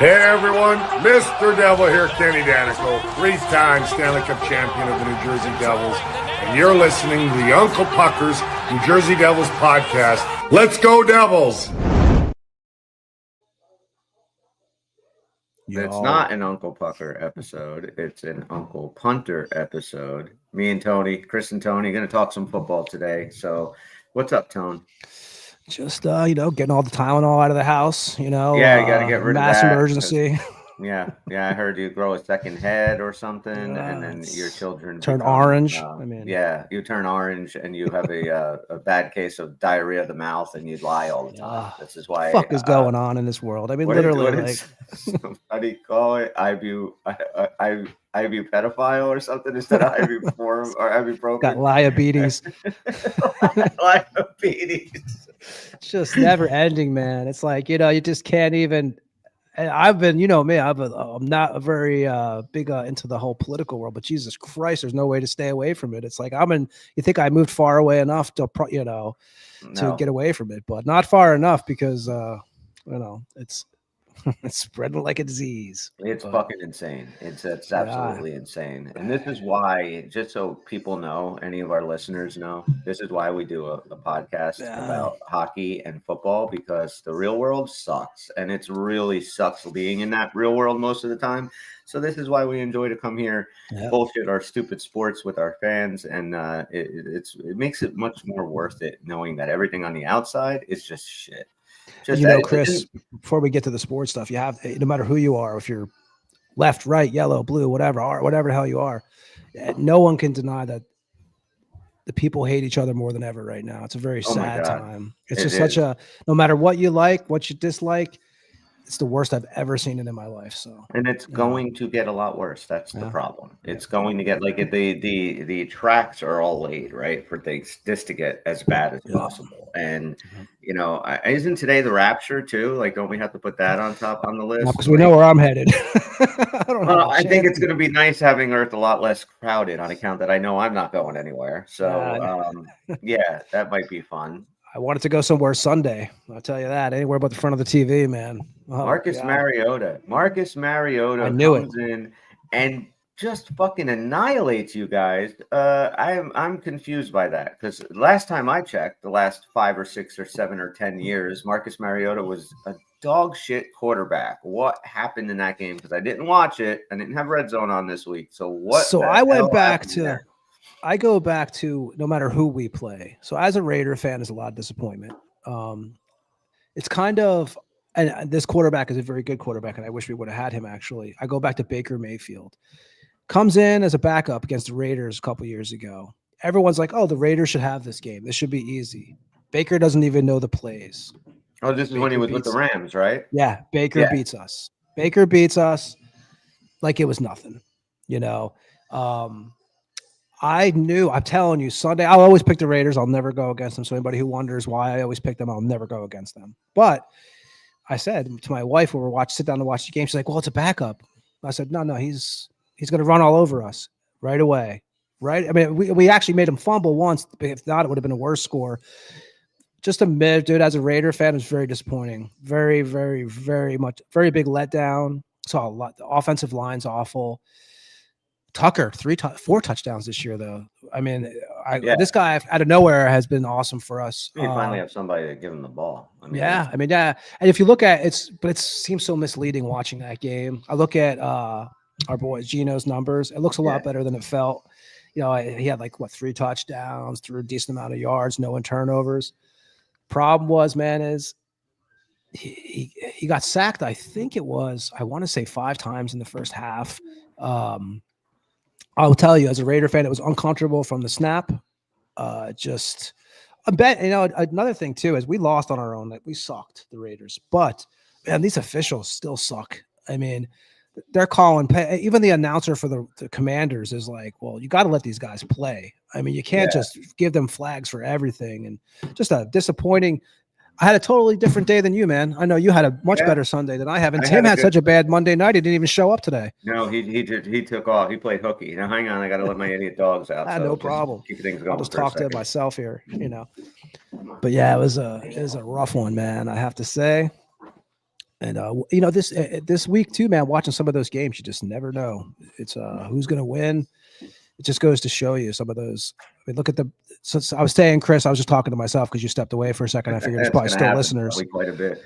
Hey everyone, Mr. Devil here, Kenny Danico, 3-time Stanley Cup champion of the New Jersey Devils, and you're listening to the Uncle Puckers New Jersey Devils podcast. Let's go Devils! It's not an Uncle Pucker episode. It's an Uncle Punter episode. Me and Tony, Chris and Tony, going to talk some football today. So what's up, Tone? Just, getting all the Tylenol out of the house, Yeah, you got to get rid of that. Mass emergency. Yeah. I heard you grow a second head or something, and then your children turn orange. You turn orange, and you have a bad case of diarrhea of the mouth, and you lie all the time. This is why. What the fuck is going on in this world? I mean, literally, how do you call it? Ibupedophile or something instead of ibuprofen or ibuprofen. Got liabetes. Liabetes. It's just never ending, man. It's like, you just can't even. And I've been, me, I'm not very big into the whole political world, but Jesus Christ, there's no way to stay away from it. It's like you think I moved far away enough to, to get away from it, but not far enough because, it's spreading like a disease. It's fucking insane. It's absolutely insane. And this is why, just so people know, any of our listeners know, this is why we do a podcast about hockey and football, because the real world sucks. And it really sucks being in that real world most of the time. So this is why we enjoy to come here, bullshit our stupid sports with our fans. And it makes it much more worth it knowing that everything on the outside is just shit. Chris, before we get to the sports stuff, you have, no matter who you are, if you're left, right, yellow, blue, whatever the hell you are, no one can deny that the people hate each other more than ever right now. It's a very sad time. It's just no matter what you like, what you dislike, it's the worst I've ever seen it in my life. So, and it's going to get a lot worse. That's the problem. It's going to get the tracks are all laid right for this to get as bad as possible. And isn't today the rapture too? Like, don't we have to put that on the list? Because we know where I'm headed. I think it's going to be nice having Earth a lot less crowded on account that I know I'm not going anywhere. So that might be fun. I wanted to go somewhere Sunday. I'll tell you that. Anywhere but the front of the TV, man. Marcus Mariota comes in and just fucking annihilates you guys. I'm confused by that, because last time I checked, the last 5 or 6 or 7 or 10 years, Marcus Mariota was a dog shit quarterback. What happened in that game? Because I didn't watch it. I didn't have Red Zone on this week. So I go back to no matter who we play. So as a Raider fan, there's a lot of disappointment. It's kind of, and this quarterback is a very good quarterback, and I wish we would have had him actually. I go back to Baker Mayfield. Comes in as a backup against the Raiders a couple years ago. Everyone's like, oh, the Raiders should have this game. This should be easy. Baker doesn't even know the plays. Oh, this is when he was with the Rams, right? Yeah, Baker beats us. Baker beats us like it was nothing, I'm telling you, Sunday, I'll always pick the Raiders. I'll never go against them. So anybody who wonders why I always pick them, I'll never go against them. But I said to my wife when we sit down to watch the game, she's like, well, it's a backup. I said, no, he's going to run all over us right away. Right. I mean, we actually made him fumble once. If not, it would have been a worse score. Just a mid, dude. As a Raider fan, it was very disappointing. Very, very, very much, very big letdown. Saw a lot. The offensive line's awful. Tucker, 4 touchdowns this year, though. I mean, this guy out of nowhere has been awesome for us. You finally have somebody to give him the ball. And if you look at it seems so misleading watching that game. I look at our boy Gino's numbers. It looks a lot better than it felt. He had 3 touchdowns, threw a decent amount of yards, no turnovers. Problem was, man, is he got sacked. I think I want to say 5 times in the first half. I'll tell you, as a Raider fan, it was uncomfortable from the snap. Another thing too is we lost on our own. Like, we sucked, the Raiders, but man, these officials still suck. I mean, they're calling. Even the announcer for the Commanders is like, "Well, you got to let these guys play. I mean, you can't just give them flags for everything." And just a disappointing. I had a totally different day than you, man. I know you had a much better Sunday than I have. And Tim had such a bad Monday night. He didn't even show up today. No, he took off. He played hooky. Now, hang on. I got to let my idiot dogs out. No problem. Keep things going. I'll just talk to myself here, But yeah, it was a rough one, man. I have to say. And this week too, man, watching some of those games, you just never know. It's who's going to win. It just goes to show you some of those. I mean, look at the. So I was saying, Chris, I was just talking to myself because you stepped away for a second. I figured there's probably still listeners. Probably quite a bit.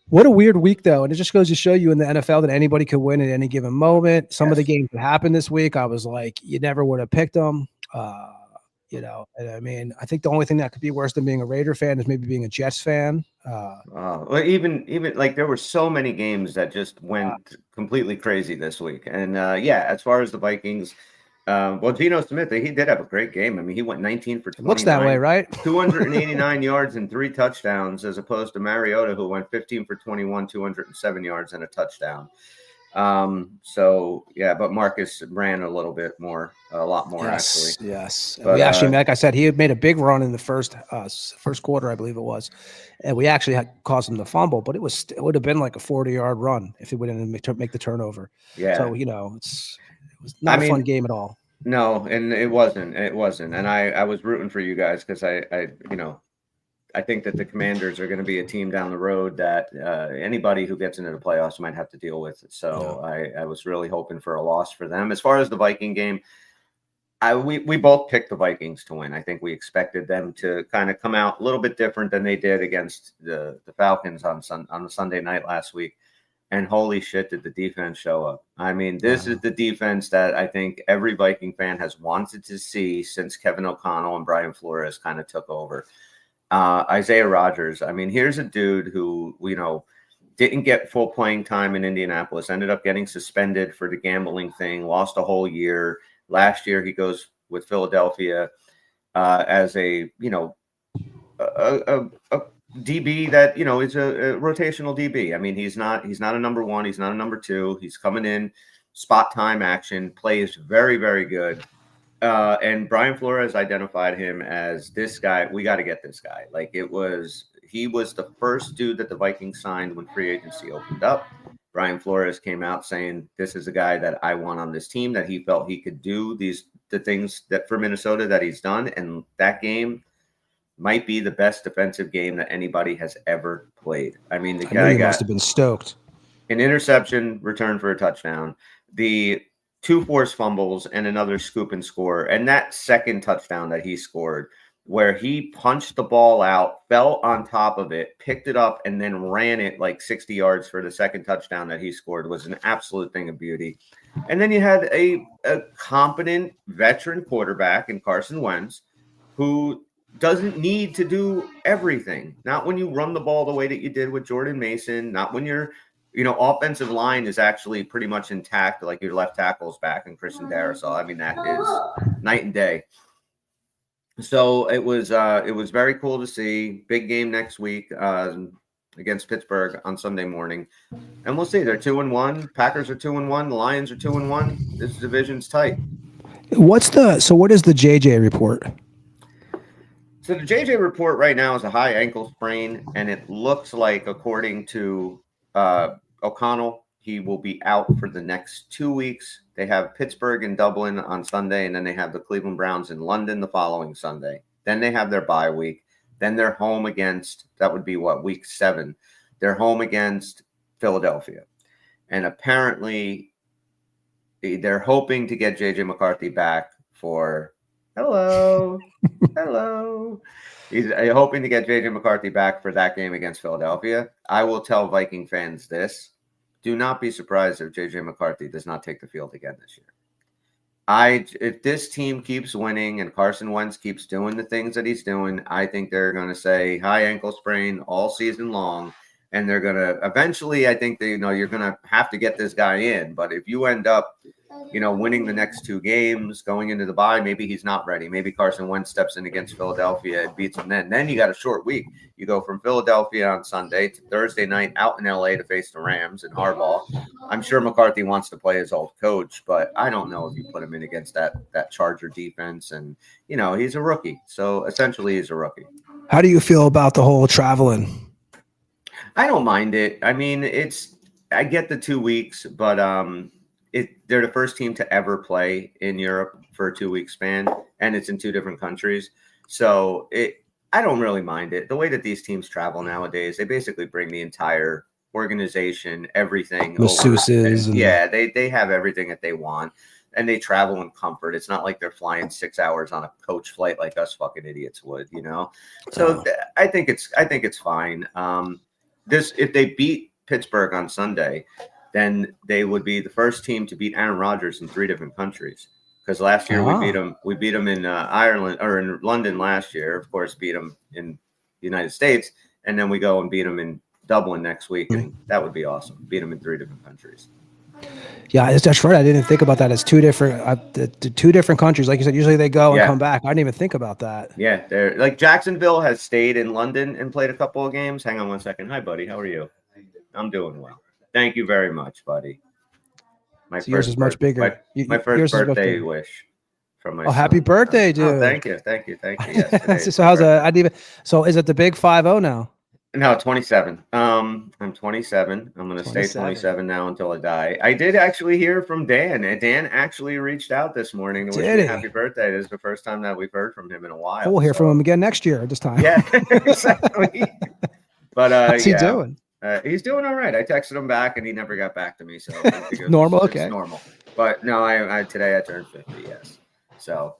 What a weird week, though, and it just goes to show you in the NFL that anybody could win at any given moment. Some of the games that happened this week, I was like, you never would have picked them. And I mean, I think the only thing that could be worse than being a Raider fan is maybe being a Jets fan. Well, even like there were so many games that just went completely crazy this week. And as far as the Vikings, Geno Smith, he did have a great game. I mean, he went 19 for 29. Looks that way, right? 289 yards and 3 touchdowns, as opposed to Mariota, who went 15 for 21, 207 yards and a touchdown. But Marcus ran a lot more actually. Yes. But, we actually, like I said, he had made a big run in the first quarter, I believe it was, and we actually had caused him to fumble, but it would have been like a 40-yard run if he wouldn't make the turnover. Yeah. So it was not a fun game at all. No, and it wasn't. And I was rooting for you guys because I think that the Commanders are going to be a team down the road that anybody who gets into the playoffs might have to deal with. So I was really hoping for a loss for them. As far as the Viking game, we both picked the Vikings to win. I think we expected them to kind of come out a little bit different than they did against the Falcons on the Sunday night last week. And holy shit, did the defense show up. I mean, this is the defense that I think every Viking fan has wanted to see since Kevin O'Connell and Brian Flores kind of took over. Isaiah Rodgers. I mean, here's a dude who, didn't get full playing time in Indianapolis, ended up getting suspended for the gambling thing, lost a whole year. Last year, he goes with Philadelphia as a DB that, is a rotational DB. I mean, he's not a number one. He's not a number two. He's coming in, spot time action, plays very, very good. And Brian Flores identified him as this guy. We got to get this guy. He was the first dude that the Vikings signed when free agency opened up. Brian Flores came out saying, this is a guy that I want on this team, that he felt he could do the things that for Minnesota that he's done. And that game might be the best defensive game that anybody has ever played. I mean, the guy must have been stoked. An interception, return for a touchdown. The 2 forced fumbles and another scoop and score. And that second touchdown that he scored, where he punched the ball out, fell on top of it, picked it up, and then ran it like 60 yards for the second touchdown that he scored, was an absolute thing of beauty. And then you had a competent veteran quarterback in Carson Wentz, who doesn't need to do everything. Not when you run the ball the way that you did with Jordan Mason, not when your offensive line is actually pretty much intact, like your left tackle's back and Christian Darrisaw. I mean, that is night and day. So it was very cool to see. Big game next week against Pittsburgh on Sunday morning. And we'll see. They're 2-1. Packers are 2-1. The Lions are 2-1. This division's tight. What is the JJ report? So the JJ report right now is a high ankle sprain, and it looks like, according to O'Connell, he will be out for the next 2 weeks. They have Pittsburgh and Dublin on Sunday, and then they have the Cleveland Browns in London the following Sunday. Then they have their bye week. Then they're home against, that would be week 7. They're home against Philadelphia. And apparently they're hoping to get JJ McCarthy back for hello. He's hoping to get JJ McCarthy back for that game against Philadelphia. I will tell Viking fans this. Do not be surprised if JJ McCarthy does not take the field again this year. If this team keeps winning and Carson Wentz keeps doing the things that he's doing, I think they're going to say high ankle sprain all season long. And they're going to eventually, I think you're going to have to get this guy in. But if you end up, winning the next 2 games, going into the bye, maybe he's not ready. Maybe Carson Wentz steps in against Philadelphia and beats him then. Then you got a short week. You go from Philadelphia on Sunday to Thursday night out in L.A. to face the Rams and Harbaugh. I'm sure McCarthy wants to play his old coach, but I don't know if you put him in against that Charger defense. And, he's a rookie. So essentially he's a rookie. How do you feel about the whole traveling? I don't mind it. I mean, I get the 2 weeks, but they're the first team to ever play in Europe for a 2-week span, and it's in 2 different countries. So I don't really mind it. The way that these teams travel nowadays, they basically bring the entire organization, everything. Masseuses and- Yeah, they have everything that they want, and they travel in comfort. It's not like they're flying 6 hours on a coach flight like us fucking idiots would, you know. So I think it's fine. If they beat Pittsburgh on Sunday, then they would be the first team to beat Aaron Rodgers in 3 different countries. Because last year we beat them in Ireland or in London last year. Of course, beat them in the United States, and then we go and beat them in Dublin next week, and that would be awesome. Beat them in 3 different countries. Yeah, that's right. I didn't think about that. It's 2 different, the 2 different countries. Like you said, usually they go and come back. I didn't even think about that. Yeah, they're like Jacksonville has stayed in London and played a couple of games. Hang on one second. Hi, buddy. How are you? I'm doing well. Thank you very much, buddy. Yours is much bigger. My first birthday wish from my son. Happy birthday, dude. Oh, thank you. Yes, so how's that? So is it the big 5-0 now? No, 27. I'm 27. I'm going to stay 27 now until I die. I did actually hear from Dan, and Dan actually reached out this morning to wish me happy birthday. This is the first time that we've heard from him in a while. We'll hear from him again next year this time. Yeah, exactly. But what's he doing? He's doing all right. I texted him back, and he never got back to me. So normal, okay. It's normal. But no, today I turned 50. Yes. So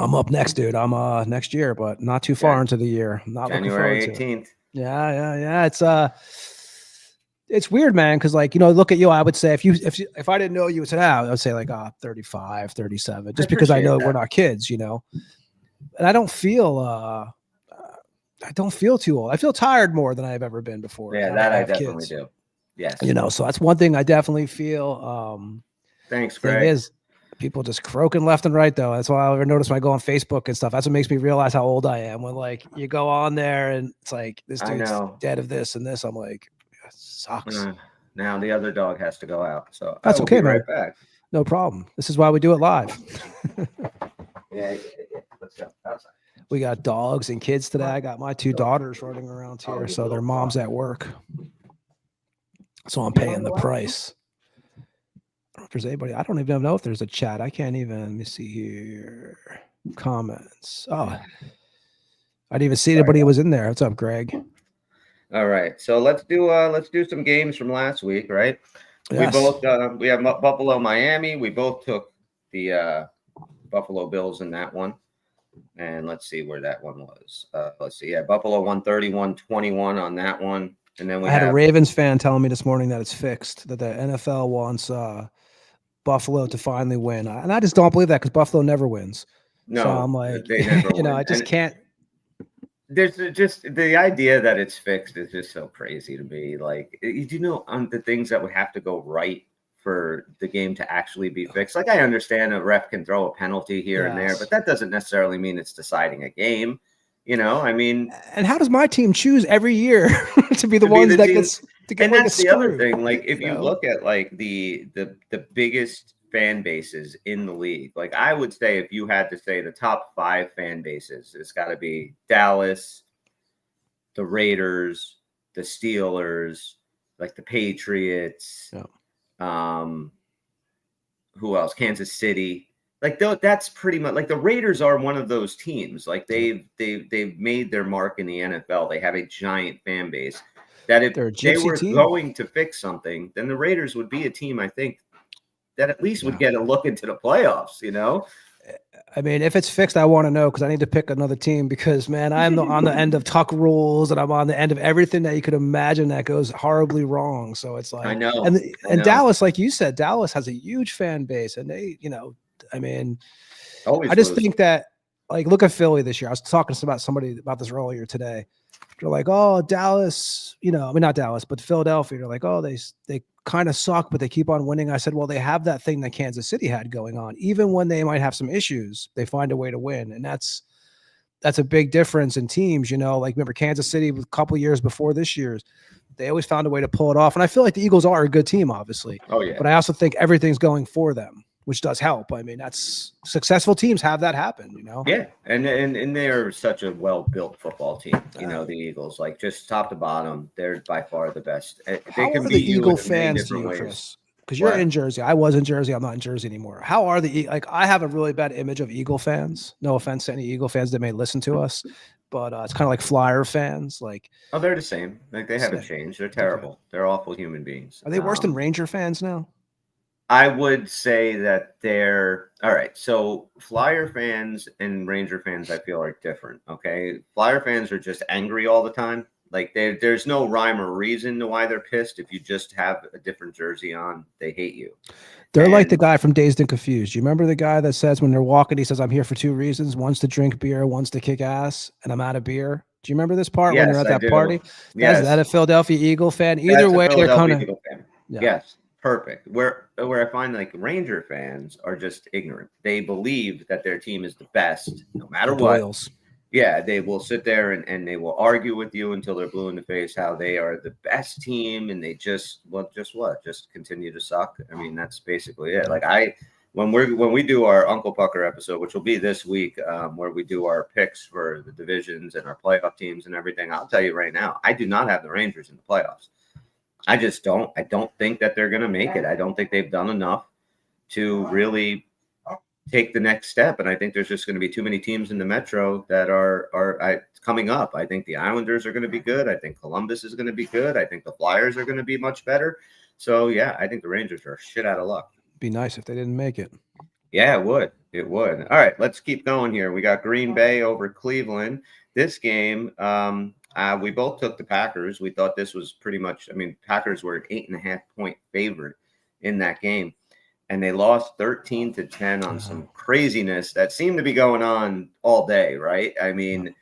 I'm up next, dude. I'm next year, but not too far into the year. Not January 18th. Yeah. It's weird, man. Because look at you. I would say if I didn't know you today, I would say 35, 37, just because I know we're not kids, And I don't feel too old. I feel tired more than I've ever been before. Yeah, that I definitely do. Yes. So that's one thing I definitely feel. Thanks, Greg. Thing is, people just croaking left and right, though. That's why I ever notice when I go on Facebook and stuff. That's what makes me realize how old I am. When you go on there and it's like this dude's dead of this and this. I'm like, it sucks. Now the other dog has to go out, so that's okay, man. Right back. No problem. This is why we do it live. Yeah. Let's go outside. We got dogs and kids today. I got my 2 daughters running around here, so their mom's at work. So I'm paying the price. If there's anybody, I don't even know if there's a chat. I can't even. Let me see here. Comments. Oh, I didn't even see anybody who was in there. What's up, Greg? All right, so let's do some games from last week, right? Yes. We both we have Buffalo, Miami. We both took the Buffalo Bills in that one, and let's see where that one was. Let's see. Yeah, Buffalo 131-21 on that one, and then I had a Ravens fan telling me this morning that it's fixed, that the NFL wants Buffalo to finally win, and I just don't believe that because Buffalo never wins. No, so I'm like, they never win. I just can't. There's just the idea that it's fixed is just so crazy to me. The things that would have to go right for the game to actually be fixed. I understand a ref can throw a penalty here and there, but that doesn't necessarily mean it's deciding a game. I mean, and how does my team choose every year to be the ones that gets to get? And that's the other thing. If you look at the biggest fan bases in the league, I would say if you had to say the top 5 fan bases, it's got to be Dallas, the Raiders, the Steelers, the Patriots. Yeah. Who else? Kansas City. That's pretty much the Raiders are one of those teams. They've made their mark in the NFL. They have a giant fan base that if they were going to fix something, then the Raiders would be a team, I think, that at least would get a look into the playoffs, I mean, if it's fixed, I want to know because I need to pick another team because, man, I'm on the end of Tuck rules and I'm on the end of everything that you could imagine that goes horribly wrong. So it's I know. And Dallas, like you said, Dallas has a huge fan base and they, I mean, I just think that, look at Philly this year. I was talking about somebody about this earlier today. They're like, oh, Dallas, not Dallas, but Philadelphia. They're like, oh, they kind of suck, but they keep on winning. I said, well, they have that thing that Kansas City had going on. Even when they might have some issues, they find a way to win. And that's a big difference in teams, remember Kansas City a couple of years before this year's, they always found a way to pull it off. And I feel like the Eagles are a good team, obviously. Oh, yeah. But I also think everything's going for them, which does help. I mean, that's successful teams have that happen, Yeah, and they're such a well-built football team. The Eagles, just top to bottom, they're by far the best. They can be the Eagle fans, do you, Chris? Because you're in Jersey. I was in Jersey. I'm not in Jersey anymore. How are I have a really bad image of Eagle fans. No offense to any Eagle fans that may listen to us. but it's kind of like Flyer fans. Like, Oh, they're the same. Like they haven't Same. changed. They're terrible. They're awful human beings. are they worse than Ranger fans now? I would say that they're all right. So Flyer fans and Ranger fans, I feel, are different. Okay, Flyer fans are just angry all the time. Like there's no rhyme or reason to why they're pissed. If you just have a different jersey on, they hate you. They're like the guy from Dazed and Confused. You remember the guy that says when they're walking, he says, "I'm here for two reasons: one's to drink beer, one's to kick ass, and I'm out of beer." Do you remember this part when Yes, they're I at that do. party? Yes. Is that a Philadelphia Eagle fan? Either That's a way, they're Philadelphia kind of Eagle fan. yeah. Yes, perfect. Where I find like Ranger fans are just ignorant. They believe that their team is the best, no matter what. Doyles. Yeah, they will sit there and they will argue with you until they're blue in the face how they are the best team, and they just continue to suck. I mean, that's basically it. Like when we do our Uncle Pucker episode, which will be this week, where we do our picks for the divisions and our playoff teams and everything, I'll tell you right now, I do not have the Rangers in the playoffs. I just don't. I don't think that they're going to make it. I don't think they've done enough to really take the next step. And I think there's just going to be too many teams in the Metro that are coming up. I think the Islanders are going to be good. I think Columbus is going to be good. I think the Flyers are going to be much better. So, yeah, I think the Rangers are shit out of luck. Be nice if they didn't make it. Yeah, it would. It would. All right, let's keep going here. We got Green Bay over Cleveland. This game, we both took the Packers. We thought this was pretty much, Packers were an 8.5 point favorite in that game. And they lost 13-10 on some craziness that seemed to be going on all day, right? I mean,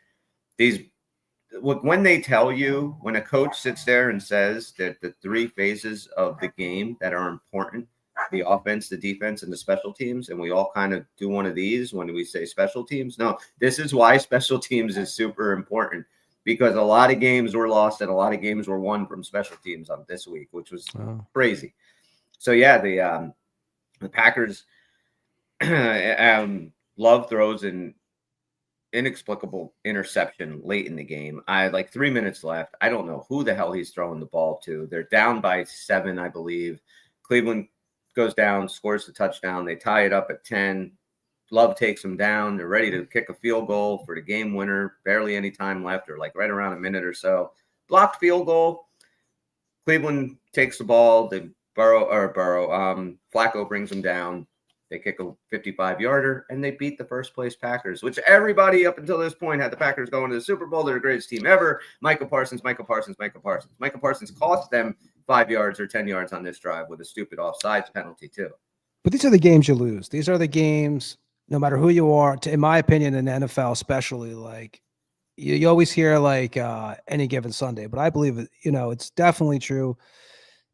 when they tell you, when a coach sits there and says that the three phases of the game that are important, the offense, the defense, and the special teams, and we all kind of do one of these when we say special teams. No, this is why special teams is super important, because a lot of games were lost and a lot of games were won from special teams on this week, which was crazy. So, yeah, the Packers, Love throws an inexplicable interception late in the game. 3 minutes left. I don't know who the hell he's throwing the ball to. They're down by 7, I believe. Cleveland goes down, scores the touchdown. They tie it up at 10. Love takes them down. They're ready to kick a field goal for the game winner. Barely any time left, or right around a minute or so. Blocked field goal. Cleveland takes the ball. Flacco brings them down. They kick a 55-yarder, and they beat the first-place Packers, which everybody up until this point had the Packers going to the Super Bowl. They're the greatest team ever. Michael Parsons cost them 5 yards or 10 yards on this drive with a stupid offsides penalty, too. But these are the games you lose. These are the games, no matter who you are, in my opinion, in the NFL especially, like, you always hear, any given Sunday. But I believe, it's definitely true.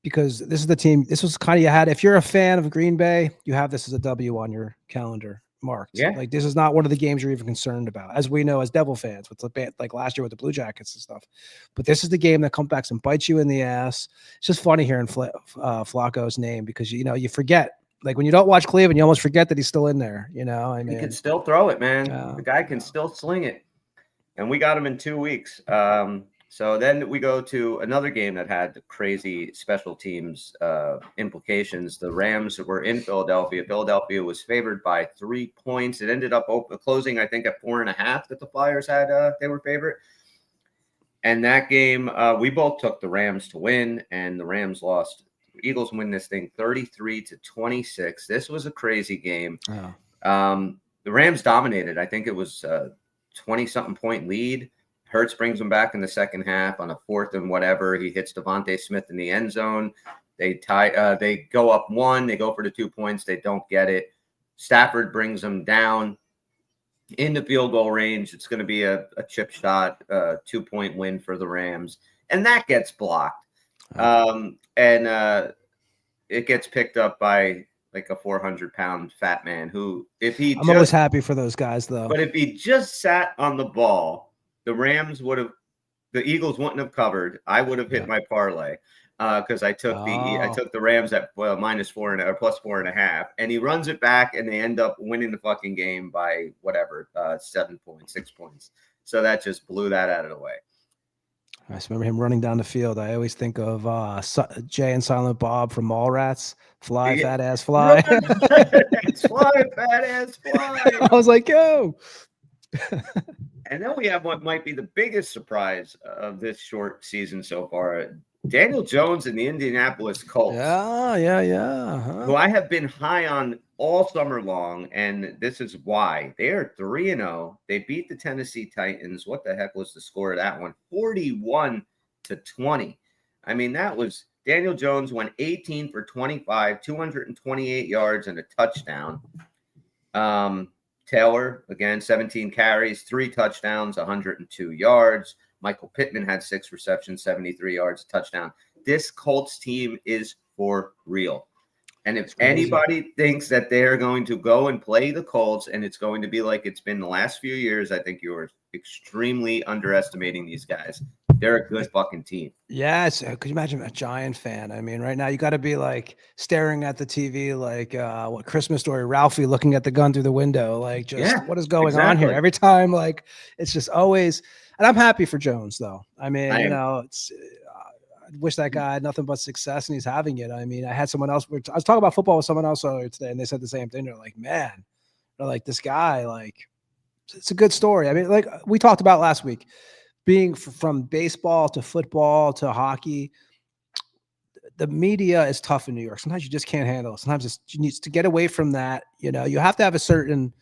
Because this is the team, this was kind of, you had, if you're a fan of Green Bay, you have this as a W on your calendar marked. Yeah. Like, this is not one of the games you're even concerned about, as we know as Devil fans, with like last year with the Blue Jackets and stuff. But this is the game that comes back and bites you in the ass. It's just funny hearing Flacco's name, because, you forget. Like, when you don't watch Cleveland, you almost forget that he's still in there, He can still throw it, man. The guy can still sling it. And we got him in 2 weeks. So then we go to another game that had crazy special teams implications. The Rams were in Philadelphia. Philadelphia was favored by 3 points. It ended up closing, I think, at 4.5 that the Flyers had. They were favored. And that game, we both took the Rams to win, and the Rams lost. Eagles win this thing 33-26. This was a crazy game. The Rams dominated. I think it was a 20-something point lead. Hurts brings them back in the second half on a 4th and whatever. He hits Devontae Smith in the end zone. They tie. They go up 1. They go for the 2 points. They don't get it. Stafford brings them down in the field goal range. It's going to be a chip shot, 2-point win for the Rams, and that gets blocked. And it gets picked up by like a 400-pound fat man who, I'm always happy for those guys though. But if he just sat on the ball, the Eagles wouldn't have covered. I would have hit my parlay because I took the Rams at -4 or +4.5, and he runs it back, and they end up winning the fucking game by 7 points, 6 points. So that just blew that out of the way. I just remember him running down the field. I always think of Jay and Silent Bob from Mallrats. Fly, fat ass, fly. Fly, fat ass, fly. I was like, yo. And then we have what might be the biggest surprise of this short season so far. Daniel Jones and the Indianapolis Colts. Yeah. Who I have been high on all summer long, and this is why. They are 3-0. They beat the Tennessee Titans. What the heck was the score of that one? 41-20. I mean, that was Daniel Jones went 18 for 25, 228 yards and a touchdown. Taylor, again, 17 carries, 3 touchdowns, 102 yards. Michael Pittman had 6 receptions, 73 yards, a touchdown. This Colts team is for real. And if anybody thinks that they're going to go and play the Colts and it's going to be like it's been the last few years, I think you're extremely underestimating these guys. They're a good fucking team. Yes. Could you imagine a Giant fan? I mean, right now you got to be like staring at the TV, like what Christmas Story, Ralphie looking at the gun through the window, like just what is going on here? Every time, like it's just always. And I'm happy for Jones, though. I mean, it's. I wish that guy had nothing but success, and he's having it. I mean, I had someone else. I was talking about football with someone else earlier today, and they said the same thing. They're like, man, they're like, this guy, like, it's a good story. I mean, like we talked about last week, being from baseball to football to hockey, the media is tough in New York. Sometimes you just can't handle it. Sometimes you need to get away from that. You know, you have to have a certain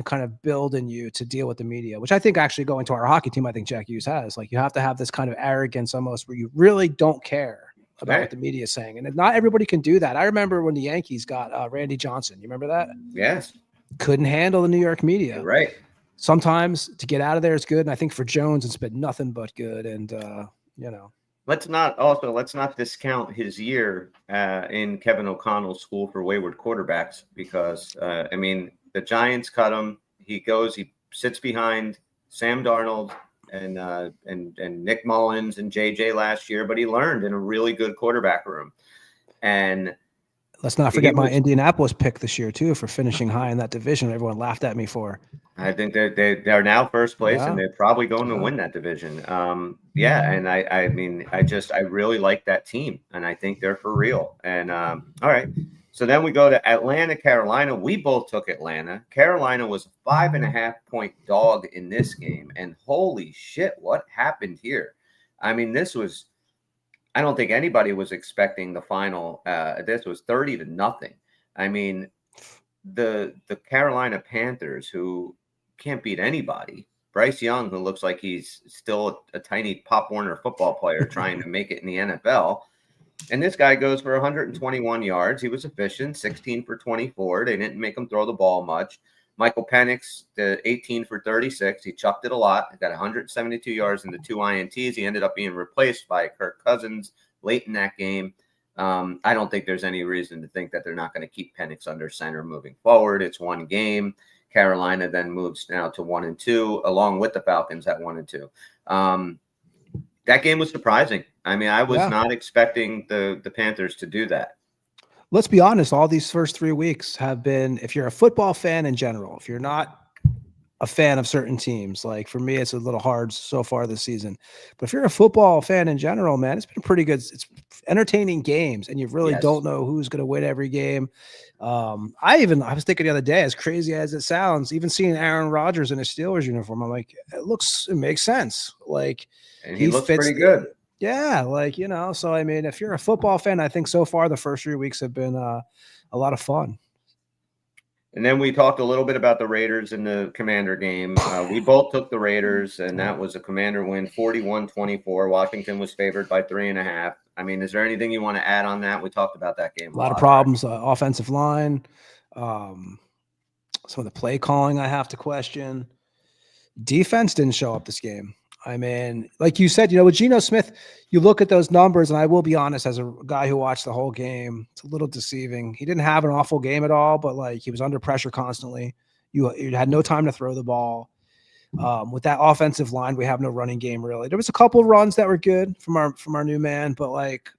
kind of build in you to deal with the media, which I think actually going to our hockey team, I think Jack Hughes has. Like, you have to have this kind of arrogance almost where you really don't care about what the media is saying. And not everybody can do that. I remember when the Yankees got Randy Johnson. You remember that? Yes. Couldn't handle the New York media. You're right. Sometimes to get out of there is good. And I think for Jones, it's been nothing but good. And, you know. Let's not discount his year in Kevin O'Connell's School for Wayward Quarterbacks because, I mean, the Giants cut him. He sits behind Sam Darnold and Nick Mullins and JJ last year, but he learned in a really good quarterback room. And let's not forget my Indianapolis pick this year too for finishing high in that division. Everyone laughed at me for. I think they are now first place and they're probably going to win that division. And I mean, I really like that team and I think they're for real. And all right. So then we go to Atlanta, Carolina. We both took Atlanta. Carolina was a 5.5-point dog in this game. And holy shit, what happened here? I mean, I don't think anybody was expecting the final. This was 30-0. I mean, the Carolina Panthers, who can't beat anybody. Bryce Young, who looks like he's still a tiny Pop Warner football player trying to make it in the NFL. And this guy goes for 121 yards. He was efficient, 16 for 24. They didn't make him throw the ball much. Michael Penix, 18 for 36. He chucked it a lot. He got 172 yards and the 2 INTs. He ended up being replaced by Kirk Cousins late in that game. I don't think there's any reason to think that they're not going to keep Penix under center moving forward. It's one game. Carolina then moves now to 1-2, along with the Falcons at 1-2. That game was surprising. I mean, I was not expecting the Panthers to do that. Let's be honest. All these first 3 weeks have been, if you're a football fan in general, if you're not a fan of certain teams, like for me, it's a little hard so far this season. But if you're a football fan in general, man, it's been pretty good. It's entertaining games, and you really don't know who's going to win every game. I was thinking the other day, as crazy as it sounds, even seeing Aaron Rodgers in a Steelers uniform, I'm like, it makes sense. Like, and he looks pretty good. Yeah, like, you know, so I mean, if you're a football fan, I think so far the first 3 weeks have been a lot of fun. And then we talked a little bit about the Raiders in the Commander game. We both took the Raiders, and that was a Commander win, 41-24. Washington was favored by 3.5. I mean, is there anything you want to add on that? We talked about that game. A lot of problems, offensive line. Some of the play calling I have to question. Defense didn't show up this game. I mean, like you said, you know, with Geno Smith, you look at those numbers, and I will be honest, as a guy who watched the whole game, it's a little deceiving. He didn't have an awful game at all, but like he was under pressure constantly. You had no time to throw the ball. With that offensive line, we have no running game really. There was a couple of runs that were good from our new man, but like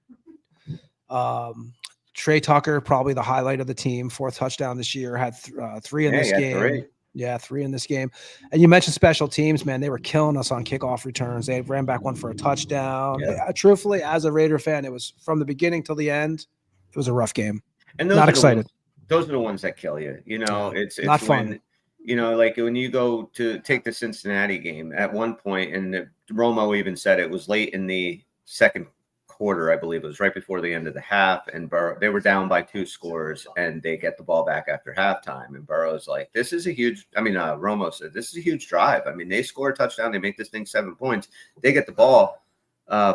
Trey Tucker, probably the highlight of the team, 4th touchdown this year, had 3 in this game. 3. Yeah, 3 in this game. And you mentioned special teams, man. They were killing us on kickoff returns. They ran back one for a touchdown. Yeah. Truthfully, as a Raider fan, it was from the beginning till the end. It was a rough game. And not excited. Those are the ones that kill you. You know, it's not fun. You know, like when you go to take the Cincinnati game at one point, and Romo even said it was late in the second quarter, I believe it was right before the end of the half, and they were down by 2 scores, and they get the ball back after halftime, and Burrow's like, this is a huge, Romo said, this is a huge drive. I mean, they score a touchdown, they make this thing 7 points, they get the ball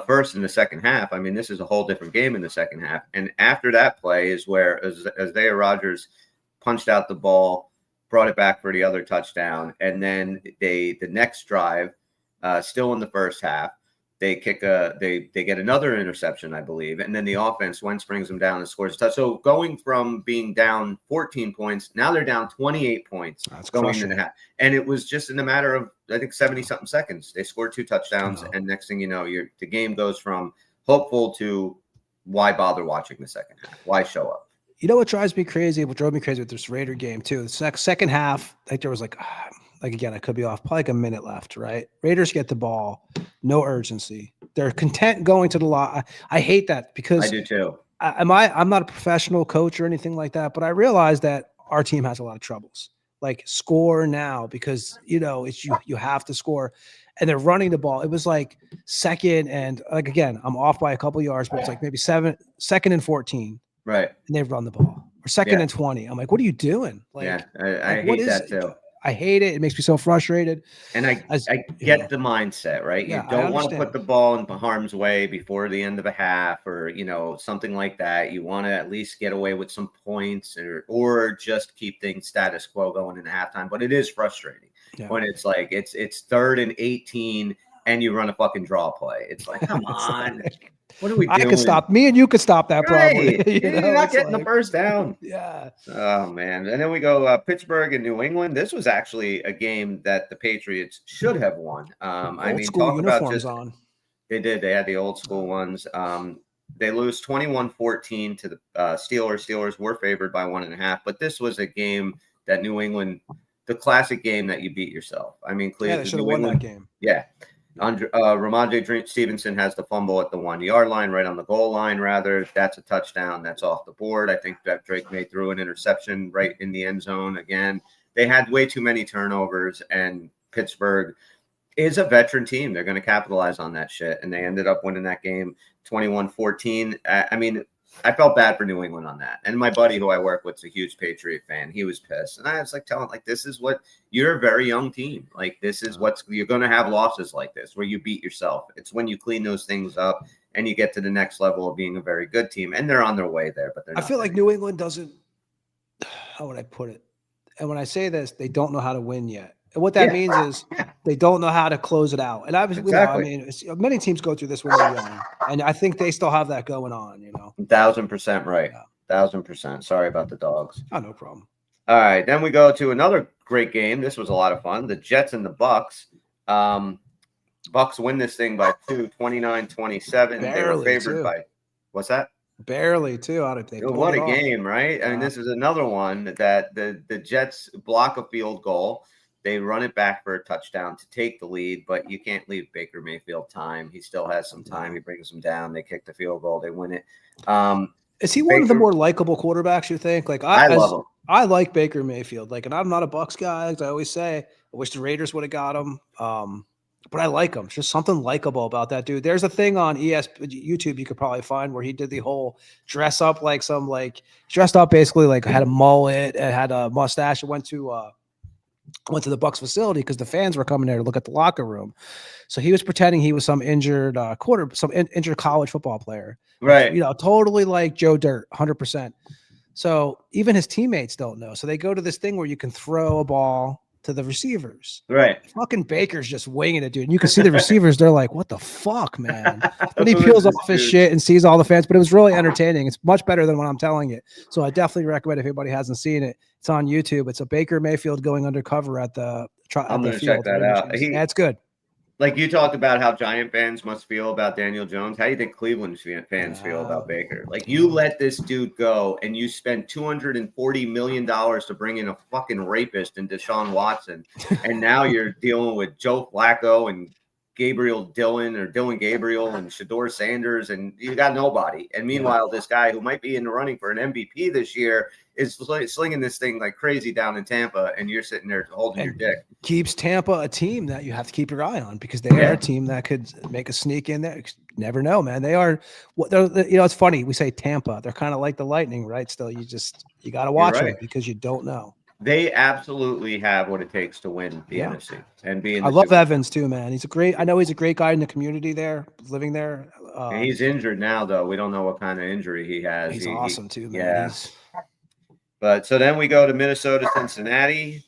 first in the second half. I mean, this is a whole different game in the second half. And after that play is where Isaiah Rodgers punched out the ball, brought it back for the other touchdown, and then the next drive, still in the first half, they kick they get another interception, I believe, and then the offense, Wentz brings them down and scores a touchdown. So going from being down 14 points, now they're down 28 points. That's going crushing. into half, and it was just in a matter of, I think, 70 something seconds. They scored 2 touchdowns, and next thing you know, the game goes from hopeful to why bother watching the second half? Why show up? You know what drives me crazy? What drove me crazy with this Raider game too? The second half, like there was like again, I could be off, probably like a minute left, right? Raiders get the ball, no urgency. They're content going to the line. I hate that because I do too. I'm not a professional coach or anything like that, but I realize that our team has a lot of troubles. Like score now because it's you have to score, and they're running the ball. It was like second and like again, I'm off by a couple yards, but it's like maybe second and 14, right? And they've run the ball, or second and 20. I'm like, what are you doing? Like, yeah, I hate that too. I hate it. It makes me so frustrated. And I get the mindset, right? Yeah, you don't want to put the ball in harm's way before the end of a half or, something like that. You want to at least get away with some points or just keep things status quo going into halftime. But it is frustrating when it's like it's 3rd and 18 and you run a fucking draw play. It's like, come on. What are we doing? I could stop. Me and you could stop that right. probably. You're not getting the first down. Yeah. Oh, man. And then we go Pittsburgh and New England. This was actually a game that the Patriots should have won. Old school uniforms on. They did. They had the old school ones. They lose 21-14 to the Steelers. Steelers were favored by 1.5. But this was a game that New England, the classic game that you beat yourself. I mean, Cleveland. Yeah, they should have won that game. Yeah. Ramondre Stevenson has the fumble at the 1-yard line, right on the goal line, rather. That's a touchdown. That's off the board. I think that Drake May threw an interception right in the end zone again. They had way too many turnovers, and Pittsburgh is a veteran team. They're going to capitalize on that shit, and they ended up winning that game 21-14. I mean, I felt bad for New England on that. And my buddy who I work with is a huge Patriot fan. He was pissed. And I was like telling this is what you're a very young team. Like this is you're going to have losses like this where you beat yourself. It's when you clean those things up and you get to the next level of being a very good team. And they're on their way there, but I feel like New England doesn't, how would I put it? And when I say this, they don't know how to win yet. And what that means is they don't know how to close it out. And many teams go through this when they're young, and I think they still have that going on. 1,000% right. 1,000%. Sorry about the dogs. Oh, no problem. All right, then we go to another great game. This was a lot of fun. The Jets and the Bucks. Bucks win this thing by 2, 29-27. They were favored by what's that? Barely, too. What a game, right? I mean, this is another one that the Jets block a field goal. They run it back for a touchdown to take the lead, but you can't leave Baker Mayfield time. He still has some time. He brings them down. They kick the field goal. They win it. Is he one of the more likable quarterbacks, you think? Like I love him. I like Baker Mayfield. Like, and I'm not a Bucks guy, as I always say. I wish the Raiders would have got him. But I like him. There's just something likable about that dude. There's a thing on YouTube you could probably find where he did the whole dress up dressed up basically like had a mullet and had a mustache and went to the Bucks facility because the fans were coming there to look at the locker room. So he was pretending he was some injured injured college football player. Right. Totally like Joe Dirt, 100%. So even his teammates don't know. So they go to this thing where you can throw a ball to the receivers. Right. Fucking Baker's just winging it, dude. And you can see the receivers, they're like, what the fuck, man? Then he peels off his shit and sees all the fans, but it was really entertaining. It's much better than when I'm telling it. So I definitely recommend if anybody hasn't seen it. It's on YouTube. It's a Baker Mayfield going undercover at the I'm going to check that out. Yeah, it's good. Like you talked about how Giant fans must feel about Daniel Jones. How do you think Cleveland fans feel about Baker? Like you let this dude go and you spend $240 million to bring in a fucking rapist in Deshaun Watson. And now you're dealing with Joe Flacco and Dylan Gabriel and Shedeur Sanders, and you got nobody. And meanwhile, this guy who might be in the running for an MVP this year is slinging this thing like crazy down in Tampa, and you're sitting there holding your dick. Keeps Tampa a team that you have to keep your eye on because they are a team that could make a sneak in there. You never know, man. They are what it's funny. We say Tampa, they're kind of like the Lightning, right? Still, you got to watch them because you don't know. They absolutely have what it takes to win the NFC and be in the I love Evans too, man. I know he's a great guy in the community there, living there. He's injured now, though. We don't know what kind of injury he has. He's awesome too, man. Yeah. But so then we go to Minnesota, Cincinnati.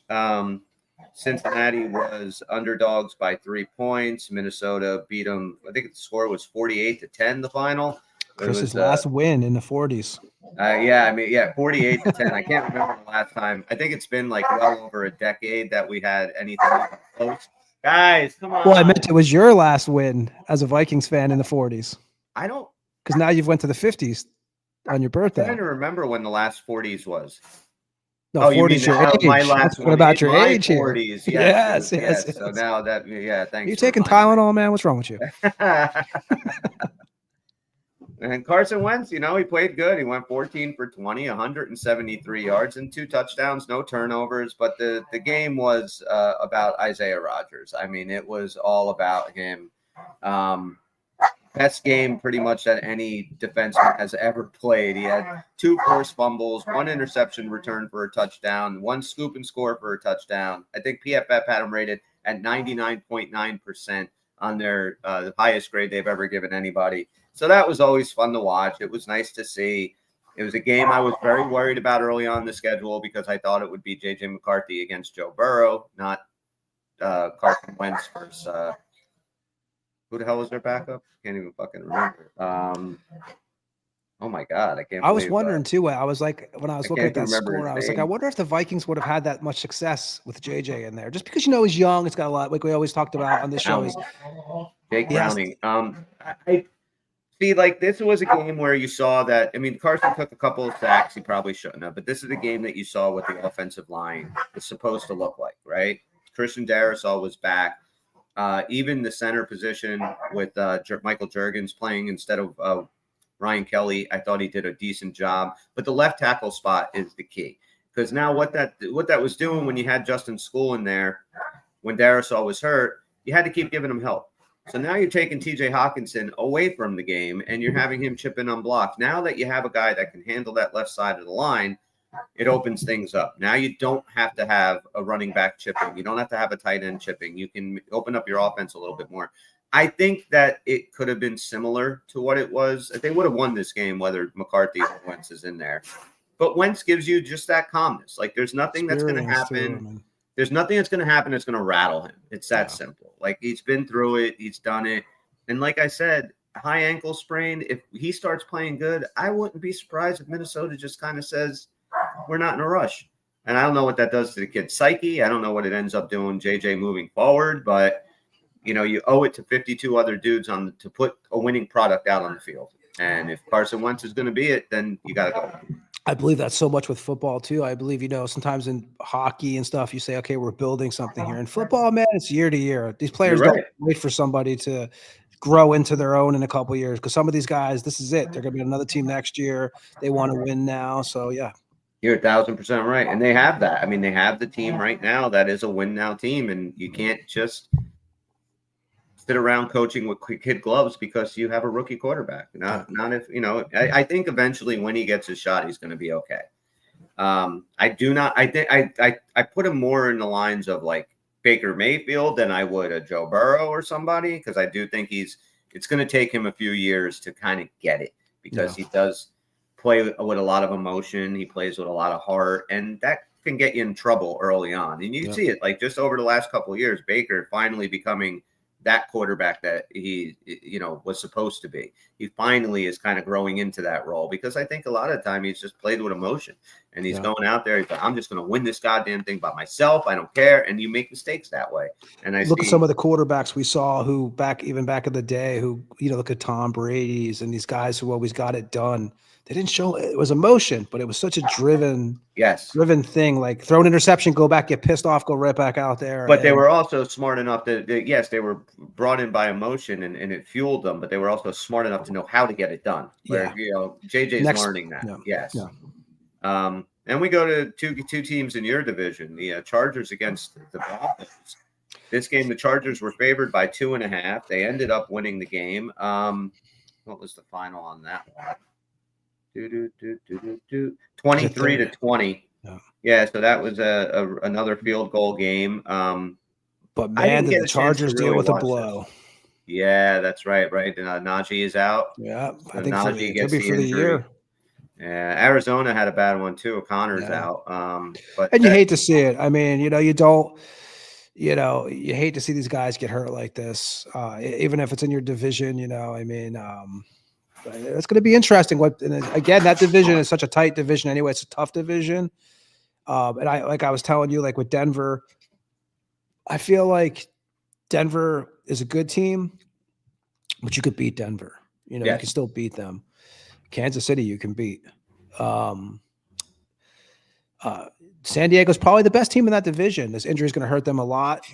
Cincinnati was underdogs by 3 points. Minnesota beat them. I think the score was 48-10, the final. Chris's last win in the 40s. 48-10. I can't remember the last time. I think it's been like well over a decade that we had anything close. Guys, come on. Well, I meant it was your last win as a Vikings fan in the 40s. I don't. Because now you've went to the 50s on your birthday. I'm trying to remember when the last 40s was. No, 40s your age. My last what about your age 40s, here? Yes. So now that, thanks. You taking Tylenol, man? What's wrong with you? And Carson Wentz, he played good. He went 14 for 20, 173 yards and 2 touchdowns, no turnovers. But the game was about Isaiah Rodgers. I mean, it was all about him. Best game pretty much that any defenseman has ever played. He had 2 forced fumbles, 1 interception return for a touchdown, 1 scoop and score for a touchdown. I think PFF had him rated at 99.9% on their the highest grade they've ever given anybody. So that was always fun to watch. It was nice to see. It was a game I was very worried about early on in the schedule because I thought it would be J.J. McCarthy against Joe Burrow, not Carson Wentz versus who the hell was their backup? Can't even fucking remember. Oh my God, I can't. I was wondering too. I was like, when I was looking at that score, I was like, I wonder if the Vikings would have had that much success with JJ in there, just because he's young. It's got a lot, like we always talked about on this show. Jake Browning. I see. Like this was a game where you saw that. I mean, Carson took a couple of sacks. He probably shouldn't have, but this is a game that you saw what the offensive line is supposed to look like, right? Christian Darrisaw was back. Even the center position with Michael Juergens playing instead of Ryan Kelly, I thought he did a decent job. But the left tackle spot is the key because now what that was doing when you had Justin Skule in there, when Darrisaw was hurt, you had to keep giving him help. So now you're taking T.J. Hawkinson away from the game and you're having him chip in on blocks. Now that you have a guy that can handle that left side of the line, it opens things up. Now you don't have to have a running back chipping. You don't have to have a tight end chipping. You can open up your offense a little bit more. I think that it could have been similar to what it was. They would have won this game whether McCarthy or Wentz is in there. But Wentz gives you just that calmness. Like there's nothing that's going to happen. There's nothing that's going to happen that's going to rattle him. It's that simple. Like he's been through it. He's done it. And like I said, high ankle sprain, if he starts playing good, I wouldn't be surprised if Minnesota just kind of says, we're not in a rush. And I don't know what that does to the kid's psyche. I don't know what it ends up doing JJ moving forward, but you owe it to 52 other dudes to put a winning product out on the field. And if Carson Wentz is going to be it, then you got to go. I believe that's so much with football too. I believe, sometimes in hockey and stuff, you say, okay, we're building something here. In football, man, it's year to year. These players don't wait for somebody to grow into their own in a couple of years. Because some of these guys, this is it. They're going to be another team next year. They want to win now. So yeah. You're 1,000% right. And they have that. I mean, they have the team right now that is a win now team. And you can't just sit around coaching with kid gloves because you have a rookie quarterback. Not if, I think eventually when he gets his shot, he's going to be okay. I put him more in the lines of like Baker Mayfield than I would a Joe Burrow or somebody. Cause I do think it's going to take him a few years to kind of get it because he does play with a lot of emotion. He plays with a lot of heart, and that can get you in trouble early on. And you see it like just over the last couple of years, Baker finally becoming that quarterback that he, was supposed to be. He finally is kind of growing into that role because I think a lot of the time he's just played with emotion and he's going out there. He's like, I'm just going to win this goddamn thing by myself. I don't care. And you make mistakes that way. And I look at some of the quarterbacks we saw who back in the day, who, look at Tom Brady's and these guys who always got it done. They didn't show it was emotion, but it was such a driven thing. Like throw an interception, go back, get pissed off, go right back out there. But they were also smart enough they were brought in by emotion and it fueled them, but they were also smart enough to know how to get it done. Where JJ's learning that. And we go to two teams in your division, the Chargers against the Broncos. This game, the Chargers were favored by 2.5. They ended up winning the game. What was the final on that one? 23-20. Yeah, so that was another field goal game. But man, did the Chargers deal with a blow? Yeah, that's right. Najee is out. Yeah, so I think Najee gets the injury. Year. Yeah, Arizona had a bad one too. O'Connor's out. But you hate to see it. I mean, you don't. You hate to see these guys get hurt like this, even if it's in your division. I mean, it's going to be interesting. Again, that division is such a tight division anyway. It's a tough division. And I was telling you, like with Denver, I feel like Denver is a good team, but you could beat Denver. You can still beat them. Kansas City, you can beat. San Diego's probably the best team in that division. This injury is going to hurt them a lot.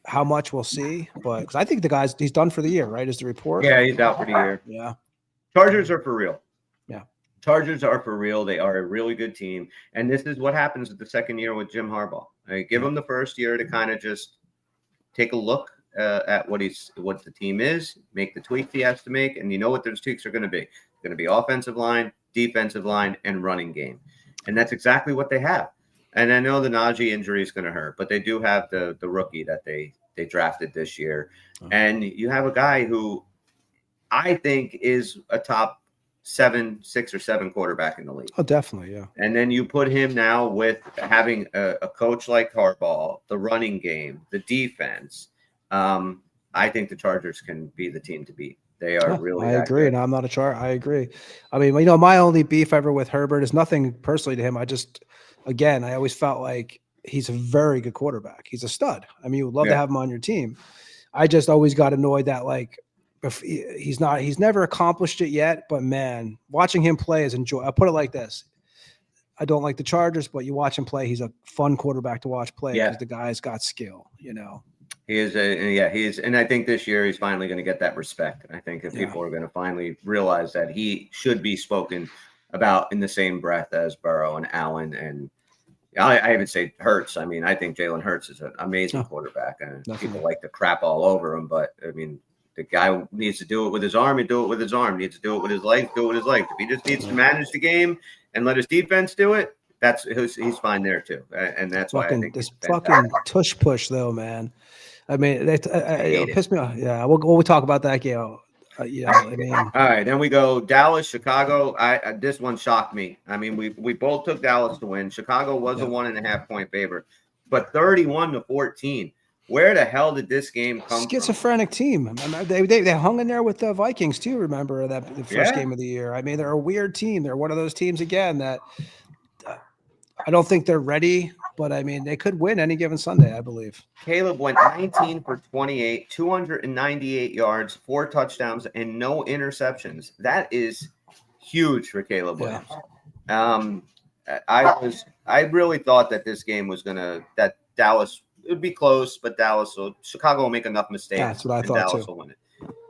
How much we'll see, but because I think he's done for the year, right? Is the report? Yeah, he's out for the year. Yeah. Chargers are for real. Yeah. Chargers are for real. They are a really good team. And this is what happens with the second year with Jim Harbaugh. Give him the first year to kind of just take a look at what the team is, make the tweaks he has to make. And you know what those tweaks are going to be. It's going to be offensive line, defensive line, and running game. And that's exactly what they have. And I know the Najee injury is going to hurt, but they do have the rookie that they drafted this year. And you have a guy who I think is a top 6 or 7 quarterback in the league. Oh, definitely, yeah. And then you put him now with having a coach like Harbaugh, the running game, the defense. I think the Chargers can be the team to beat. They are really. I agree, and I'm not a I agree. I mean, my only beef ever with Herbert is nothing personally to him. I always felt like he's a very good quarterback. He's a stud. I mean, you would love to have him on your team. I just always got annoyed that he's never accomplished it yet. But man, watching him play is enjoy. I'll put it like this: I don't like the Chargers, but you watch him play. He's a fun quarterback to watch play because the guy's got skill. He is, and I think this year he's finally going to get that respect. And I think that people are going to finally realize that he should be spoken about in the same breath as Burrow and Allen, and I even say Hurts. I mean, I think Jalen Hurts is an amazing quarterback, and people like to crap all over him. But I mean, the guy needs to do it with his arm. He do it with his arm. Needs to do it with his legs. Do it with his legs. If he just needs to manage the game and let his defense do it, he's fine there too. And that's why I think this fucking tush push though, man. I mean, it pissed me off. Yeah, we'll talk about that game. I mean, all right, then we go Dallas, Chicago. This one shocked me. I mean, we both took Dallas to win. Chicago was a 1.5 point favorite, but 31-14. Where the hell did this game come Schizophrenic from? Team. They hung in there with the Vikings too. Remember the first game of the year? I mean, they're a weird team. They're one of those teams again that I don't think they're ready. But, I mean, they could win any given Sunday, I believe. Caleb went 19 for 28, 298 yards, 4 touchdowns, and no interceptions. That is huge for Caleb Williams. I really thought that this game was that Dallas – it would be close, but Chicago will make enough mistakes. That's what I thought, Dallas will win it.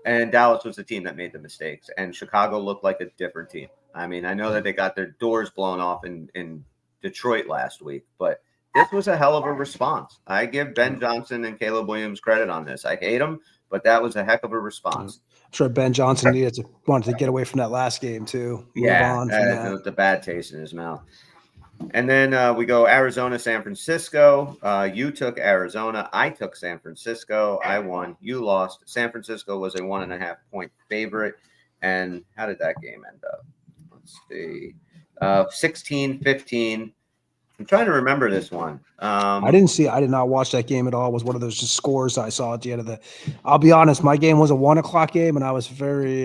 And Dallas was the team that made the mistakes, and Chicago looked like a different team. I mean, I know that they got their doors blown off in Detroit last week, but – this was a hell of a response. I give Ben Johnson and Caleb Williams credit on this. I hate them, but that was a heck of a response. I'm sure Ben Johnson wanted to get away from that last game too. The bad taste in his mouth. And then we go Arizona, San Francisco. You took Arizona. I took San Francisco. I won. You lost. San Francisco was a 1.5 point favorite. And how did that game end up? Let's see. 16-15. I'm trying to remember this one. I did not watch that game at all. It was one of those just scores I saw at the end of I'll be honest, my game was a 1:00 game, and I was very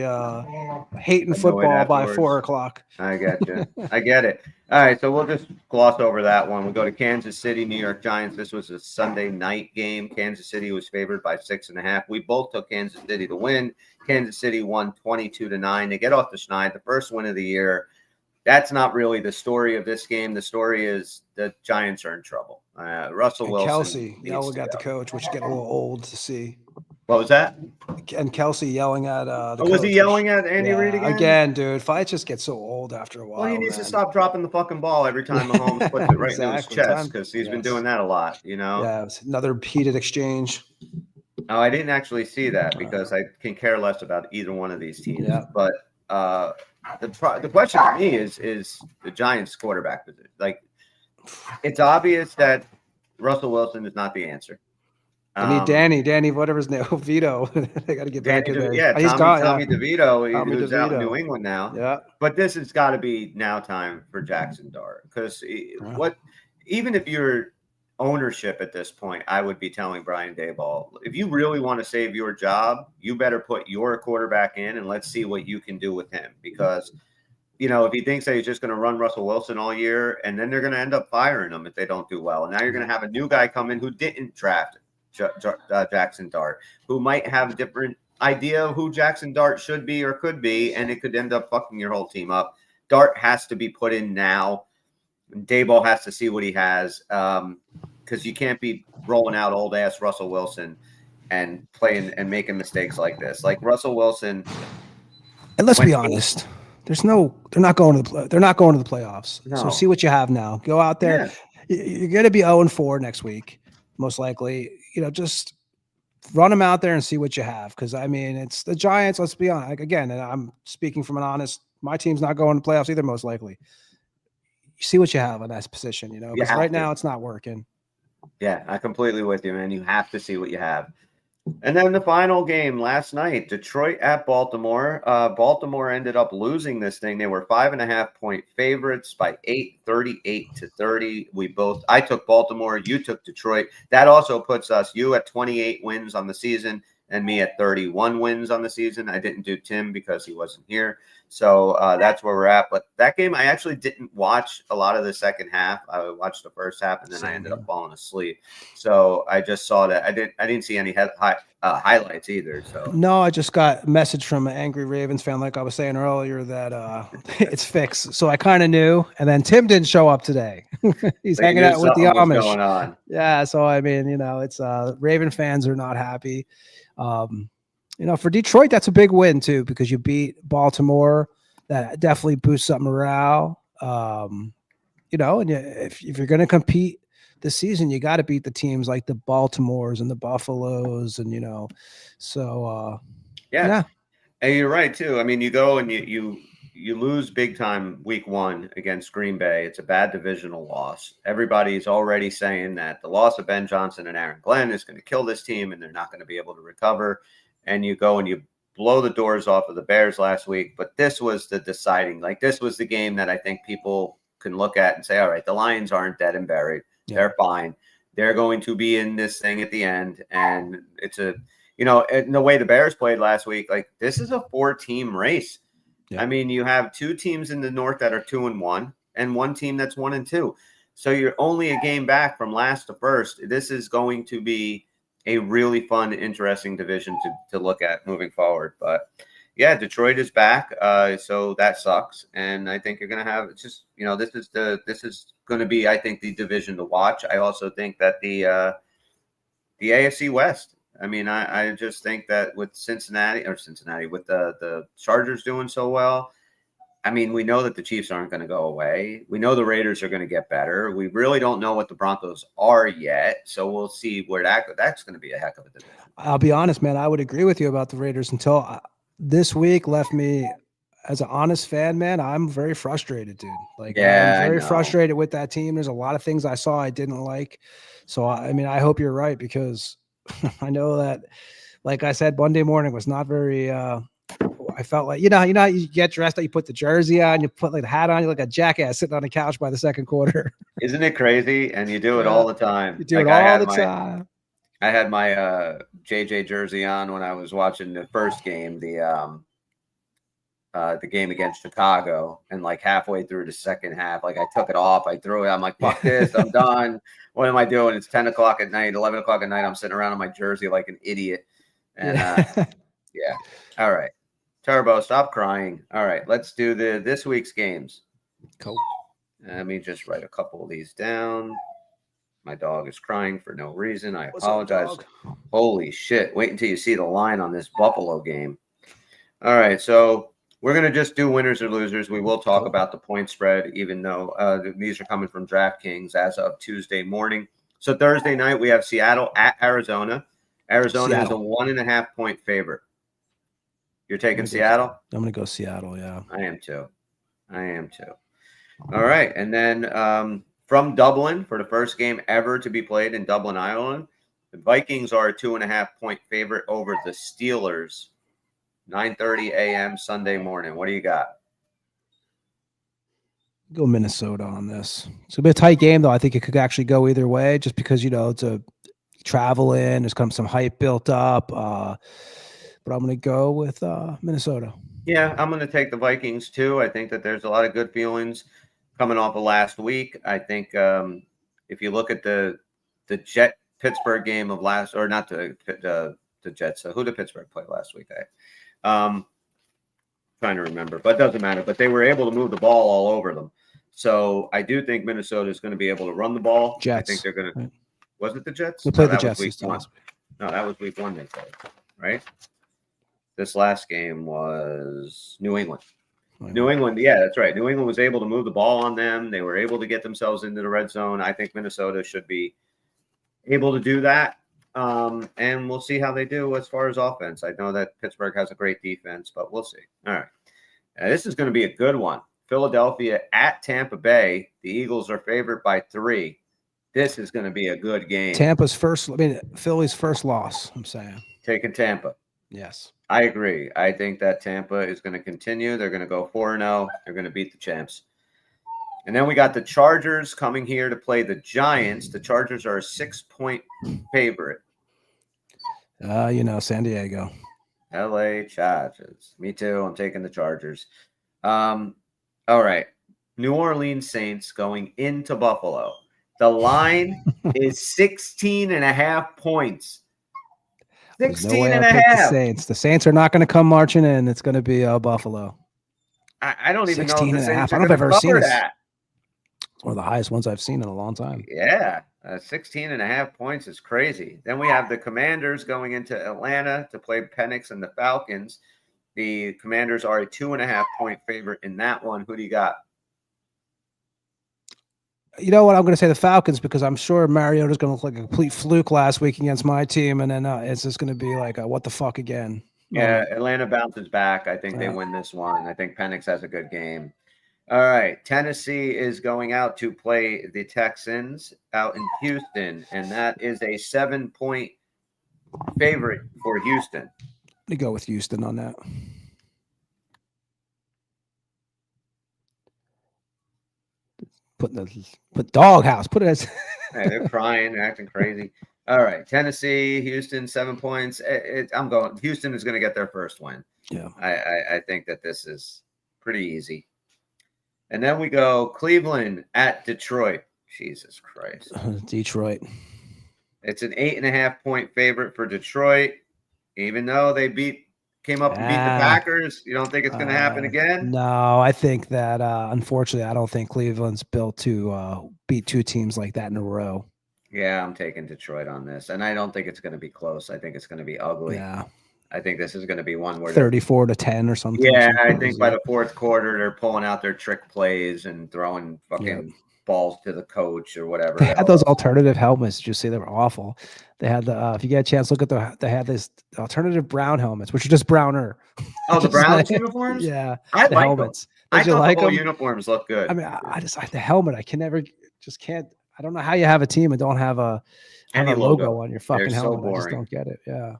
hating football by 4:00. I get you. I get it. All right, so we'll just gloss over that one. We'll go to Kansas City, New York Giants. This was a Sunday night game. Kansas City was favored by 6.5. We both took Kansas City to win. Kansas City won 22-9. They get off the schneid, the first win of the year. That's not really the story of this game. The story is the Giants are in trouble. Russell Wilson. Kelsey, we got the coach, which get a little old to see. What was that? And Kelsey yelling at the Was he coach. yelling at Andy Reid again? Dude. Fights just get so old after a while. Well, he needs man. to stop dropping the fucking ball every time Mahomes puts it right into his Exactly. chest, because he's been doing that a lot, you know? Yeah, it was another heated exchange. Oh, I didn't actually see that because I can care less about either one of these teams. Yeah. But the question to me is the Giants quarterback position. Like, it's obvious that Russell Wilson is not the answer. They need Danny, whatever his name, Vito. They got to get back in there. Yeah, he's gone. Tommy DeVito, who's out in DeVito. New England now. Yeah. But this has got to be now time for Jackson Dart, because even if you're ownership at this point, I would be telling Brian Daboll, if you really want to save your job, you better put your quarterback in and let's see what you can do with him. Because, you know, if he thinks that he's just going to run Russell Wilson all year, and then they're going to end up firing him if they don't do well. And now you're going to have a new guy come in who didn't draft Jackson Dart, who might have a different idea of who Jackson Dart should be or could be, and it could end up fucking your whole team up. Dart has to be put in now. Daboll has to see what he has, because you can't be rolling out old ass Russell Wilson and playing and making mistakes like this. Like Russell Wilson. And let's be honest, they're not going to the playoffs. No. So see what you have now. Go out there. Yeah. You're going to be 0-4 next week, most likely. You know, just run them out there and see what you have. Because I mean, it's the Giants. Let's be honest. Again, and I'm speaking from an honest. My team's not going to playoffs either, most likely. You see what you have in that position, you know, because right now it's not working. Yeah, I'm completely with you, man. You have to see what you have. And then the final game last night, Detroit at Baltimore. Baltimore ended up losing this thing. They were 5.5-point favorites by 8, 38-30. I took Baltimore. You took Detroit. That also puts you at 28 wins on the season and me at 31 wins on the season. I didn't do Tim because he wasn't here. So that's where we're at. But that game, I actually didn't watch a lot of the second half. I watched the first half, and then I ended up falling asleep. So I just saw that. I didn't see any highlights either. So no, I just got a message from an angry Ravens fan, like I was saying earlier, that it's fixed. So I kind of knew. And then Tim didn't show up today. He's hanging out with the Amish. Going on. Yeah. So I mean, you know, it's Raven fans are not happy. You know, for Detroit, that's a big win too, because you beat Baltimore. That definitely boosts up morale. You know, and if you're going to compete this season, you got to beat the teams like the Baltimores and the Buffaloes, and you know, so yeah. And you're right too. I mean, you go and you lose big time week 1 against Green Bay. It's a bad divisional loss. Everybody's already saying that the loss of Ben Johnson and Aaron Glenn is going to kill this team, and they're not going to be able to recover. And you go and you blow the doors off of the Bears last week. But this was the deciding, like this was the game that I think people can look at and say, all right, the Lions aren't dead and buried. Yeah. They're fine. They're going to be in this thing at the end. And it's you know, in the way the Bears played last week, like this is a 4-team race. Yeah. I mean, you have 2 teams in the North that are 2-1 and 1 team that's 1-2. So you're only a game back from last to first. This is going to be a really fun, interesting division to look at moving forward. But yeah, Detroit is back. So that sucks. And I think you're going to have, it's just, you know, this is going to be, I think, the division to watch. I also think that the AFC West, I mean, I just think that with Cincinnati, with the Chargers doing so well, I mean, we know that the Chiefs aren't going to go away. We know the Raiders are going to get better. We really don't know what the Broncos are yet. So we'll see where that's going to be a heck of a division. I'll be honest, man. I would agree with you about the Raiders until this week left me as an honest fan, man. I'm very frustrated, dude. Like, yeah, I'm very frustrated with that team. There's a lot of things I saw I didn't like. So, I mean, I hope you're right, because I know that, like I said, Monday morning was not very I felt like, you know, you get dressed up, you put the jersey on, you put like the hat on, you look like a jackass sitting on the couch by the second quarter. Isn't it crazy? And you do it all the time. You do it all the time. I had my JJ jersey on when I was watching the first game, the game against Chicago, and like halfway through the second half, like I took it off, I threw it. I'm like, fuck this, I'm done. What am I doing? It's 10 o'clock at night, 11 o'clock at night. I'm sitting around in my jersey like an idiot. And yeah. All right. Turbo, stop crying. All right, let's do this week's games. Cool. Let me just write a couple of these down. My dog is crying for no reason. I What's up, apologize. dog? Holy shit. Wait until you see the line on this Buffalo game. All right. So we're going to just do winners or losers. We will talk about the point spread, even though these are coming from DraftKings as of Tuesday morning. So Thursday night, we have Seattle at Arizona. Arizona is a 1.5 point favorite. You're taking Seattle? I'm going to go Seattle, yeah. I am too. All right. And then from Dublin, for the first game ever to be played in Dublin, Ireland, the Vikings are a 2.5 point favorite over the Steelers. 9:30 a.m. Sunday morning. What do you got? Go Minnesota on this. It's going to be a tight game, though. I think it could actually go either way just because, it's a travel in. There's come some hype built up. But I'm going to go with Minnesota. Yeah, I'm going to take the Vikings, too. I think that there's a lot of good feelings coming off of last week. I think if you look at the Jet-Pittsburgh game of last – or not the Jets. Who did Pittsburgh play last week? Trying to remember, but it doesn't matter. But they were able to move the ball all over them. So I do think Minnesota is going to be able to run the ball. Jets. I think they're going to. Was it the Jets? We played the Jets week 1. No, that was week 1 they played, right? This last game was New England. New England, yeah, that's right. New England was able to move the ball on them. They were able to get themselves into the red zone. I think Minnesota should be able to do that. And we'll see how they do as far as offense. I know that Pittsburgh has a great defense, but we'll see. All right. This is going to be a good one. Philadelphia at Tampa Bay. The Eagles are favored by 3. This is going to be a good game. Philly's first loss, I'm saying. Taking Tampa. Yes. I agree. I think that Tampa is going to continue. They're going to go 4-0. They're going to beat the champs. And then we got the Chargers coming here to play the Giants. The Chargers are a 6-point favorite. San Diego. LA Chargers. Me too. I'm taking the Chargers. All right. New Orleans Saints going into Buffalo. The line is 16.5 points. 16.5. The Saints are not going to come marching in. It's going to be Buffalo. I don't even know if the Saints I don't know if I've ever seen that. It's one of the highest ones I've seen in a long time. Yeah. 16.5 points is crazy. Then we have the Commanders going into Atlanta to play Penix and the Falcons. The Commanders are a 2.5 point favorite in that one. Who do you got? You know what? I'm going to say the Falcons because I'm sure Mariota's going to look like a complete fluke last week against my team, and then it's just going to be like a what the fuck again. Yeah, Atlanta bounces back. I think they win this one. I think Penix has a good game. All right, Tennessee is going out to play the Texans out in Houston, and that is a 7-point favorite for Houston. Let me go with Houston on that. Put doghouse. Put it as. Hey, they're crying, they're acting crazy. All right, Tennessee, Houston, 7 points. I'm going. Houston is going to get their first win. Yeah, I think that this is pretty easy. And then we go Cleveland at Detroit. Jesus Christ. Detroit. It's an 8.5 point favorite for Detroit, even though they came up and beat the Packers. You don't think it's going to happen again? No, I think that unfortunately, I don't think Cleveland's built to beat 2 teams like that in a row. Yeah, I'm taking Detroit on this, and I don't think it's going to be close. I think it's going to be ugly. Yeah. I think this is going to be one where 34-10 or something. Yeah, I think by the fourth quarter they're pulling out their trick plays and throwing fucking balls to the coach or whatever. They had those alternative helmets. Did you see they were awful? They had the if you get a chance, look at they had this alternative brown helmets, which are just browner. Oh, the Browns uniforms? Yeah, I the like helmets. Them. I thought like the whole uniforms look good. I mean, I the helmet. I can never can't. I don't know how you have a team and don't have a logo on your fucking helmet. I just don't get it. Yeah.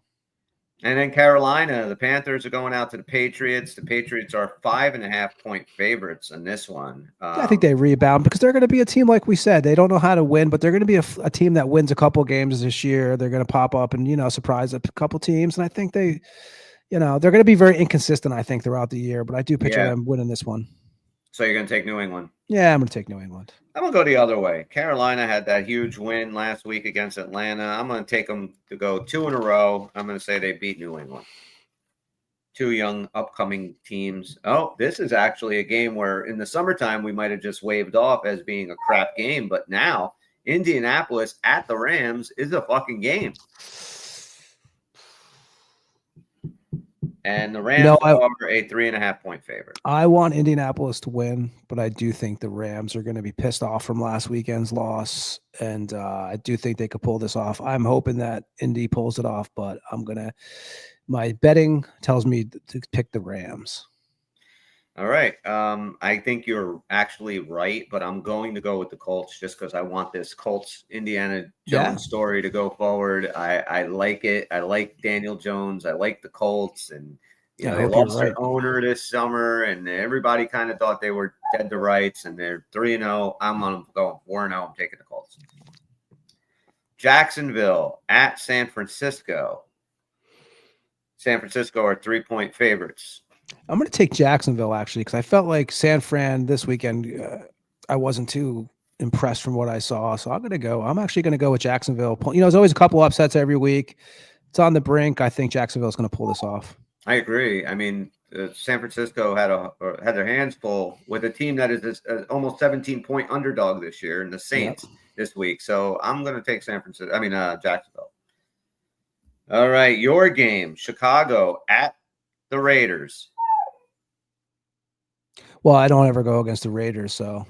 And then Carolina, the Panthers are going out to the Patriots. The Patriots are 5.5 point favorites in this one. I think they rebound because they're going to be a team, like we said. They don't know how to win, but they're going to be a team that wins a couple games this year. They're going to pop up and, surprise a couple teams. And I think they're going to be very inconsistent, I think, throughout the year. But I do picture them winning this one. So you're going to take New England? Yeah, I'm going to take New England. I'm going to go the other way. Carolina had that huge win last week against Atlanta. I'm going to take them to go 2 in a row. I'm going to say they beat New England. 2 young upcoming teams. Oh, this is actually a game where in the summertime we might have just waved off as being a crap game, but now Indianapolis at the Rams is a fucking game. And the Rams are a 3.5-point favorite. I want Indianapolis to win, but I do think the Rams are going to be pissed off from last weekend's loss. And I do think they could pull this off. I'm hoping that Indy pulls it off, but my betting tells me to pick the Rams. All right. I think you're actually right, but I'm going to go with the Colts just because I want this Colts Indiana Jones story to go forward. I like it. I like Daniel Jones. I like the Colts, and they lost their owner this summer, and everybody kind of thought they were dead to rights, and they're 3-0. I'm going 4-0. I'm taking the Colts. Jacksonville at San Francisco. San Francisco are 3-point favorites. I'm going to take Jacksonville, actually, because I felt like San Fran this weekend, I wasn't too impressed from what I saw. So I'm actually going to go with Jacksonville. There's always a couple upsets every week. It's on the brink. I think Jacksonville is going to pull this off. I agree. I mean, San Francisco had their hands full with a team that is almost 17-point underdog this year, and the Saints this week. So I'm going to take Jacksonville. All right, your game, Chicago at the Raiders. Well, I don't ever go against the Raiders, so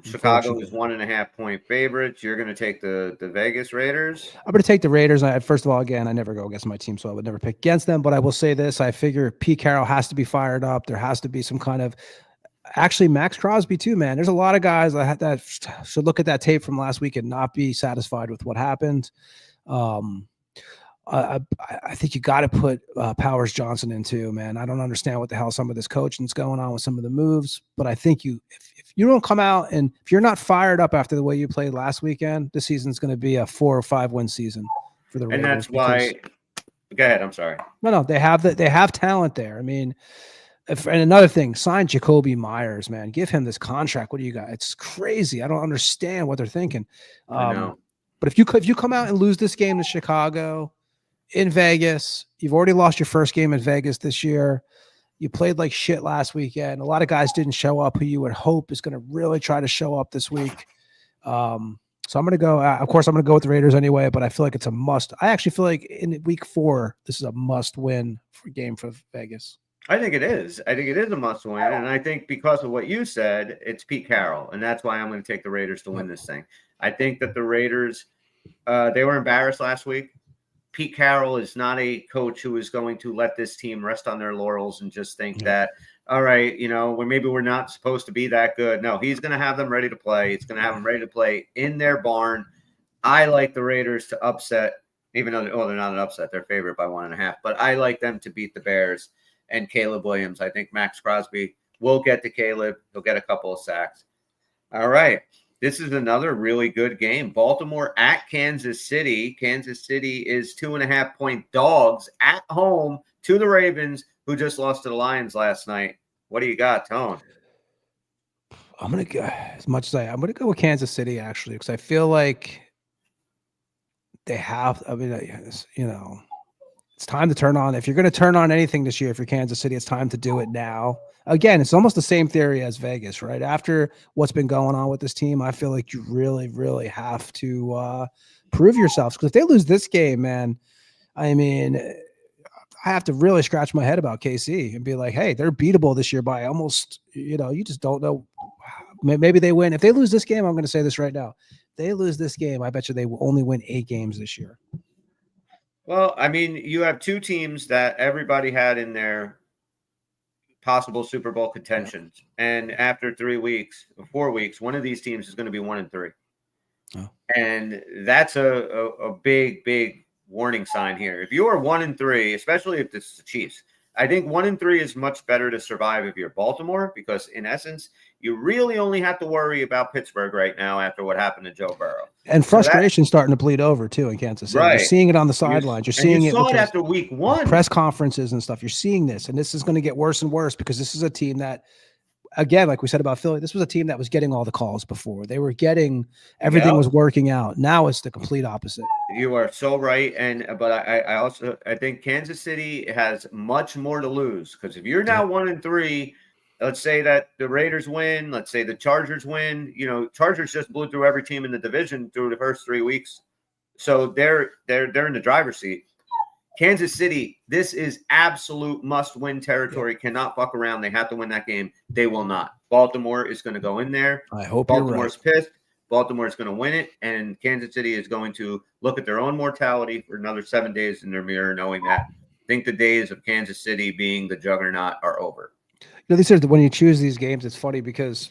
Chicago is 1.5-point favorites. You're going to take the Vegas Raiders. I'm going to take the Raiders. First of all, again, I never go against my team, so I would never pick against them. But I will say this: I figure Pete Carroll has to be fired up. There has to be some kind of, actually, Max Crosby too, man. There's a lot of guys that should look at that tape from last week and not be satisfied with what happened. I think you got to put Powers Johnson in too, man. I don't understand what the hell some of this coaching's going on with some of the moves, but I think if you don't come out and if you're not fired up after the way you played last weekend, this season's going to be a 4 or 5 win season for the Raiders. And that's why. Go ahead. I'm sorry. No, they have talent there. I mean, and another thing, sign Jacoby Myers, man. Give him this contract. What do you got? It's crazy. I don't understand what they're thinking. I know. But if you come out and lose this game to Chicago, in Vegas, you've already lost your first game in Vegas this year. You played like shit last weekend. A lot of guys didn't show up who you would hope is going to really try to show up this week. So I'm going to go, of course, I'm going to go with the Raiders anyway, but I feel like it's a must. I actually feel like in week 4, this is a must win game for Vegas. I think it is. I think it is a must win. And I think because of what you said, it's Pete Carroll. And that's why I'm going to take the Raiders to win this thing. I think that the Raiders, they were embarrassed last week. Pete Carroll is not a coach who is going to let this team rest on their laurels and just think that, all right, maybe we're not supposed to be that good. No, he's going to have them ready to play. He's going to have them ready to play in their barn. I like the Raiders to upset, even though they're not an upset. They're favored by 1.5. But I like them to beat the Bears and Caleb Williams. I think Max Crosby will get to Caleb. He'll get a couple of sacks. All right. This is another really good game. Baltimore at Kansas City. Kansas City is 2.5-point dogs at home to the Ravens, who just lost to the Lions last night. What do you got, Tone? I'm going to go, as much as I'm going to go with Kansas City, actually, because I feel like they have, it's time to turn on. If you're going to turn on anything this year for Kansas City, it's time to do it now. Again, it's almost the same theory as Vegas, right? After what's been going on with this team, I feel like you really, really have to prove yourselves. Because if they lose this game, man, I mean, I have to really scratch my head about KC and be like, hey, they're beatable this year by almost, you just don't know. Maybe they win. If they lose this game, I'm going to say this right now. If they lose this game, I bet you they will only win 8 games this year. Well, I mean, you have 2 teams that everybody had in their possible Super Bowl contention. And after 4 weeks, one of these teams is going to be 1-3. Oh. And that's a big, big warning sign here. If you are 1-3, especially if this is the Chiefs, I think 1-3 is much better to survive if you're Baltimore, because in essence, you really only have to worry about Pittsburgh right now after what happened to Joe Burrow. And frustration starting to bleed over too in Kansas City. Right. You're seeing it on the sidelines. You're seeing it after week 1. Press conferences and stuff. You're seeing this, and this is going to get worse and worse because this is a team that, again, like we said about Philly, this was a team that was getting all the calls before. They were getting everything was working out. Now it's the complete opposite. You are so right, but I also think Kansas City has much more to lose, because if you're now 1-3, let's say that the Raiders win. Let's say the Chargers win. Chargers just blew through every team in the division through the first 3 weeks, so they're in the driver's seat. Kansas City, this is absolute must-win territory. Cannot fuck around. They have to win that game. They will not. Baltimore is going to go in there. I hope Baltimore's you're right. pissed. Baltimore is going to win it, and Kansas City is going to look at their own mortality for another 7 days in their mirror, knowing that I think the days of Kansas City being the juggernaut are over. These are when you choose these games. It's funny because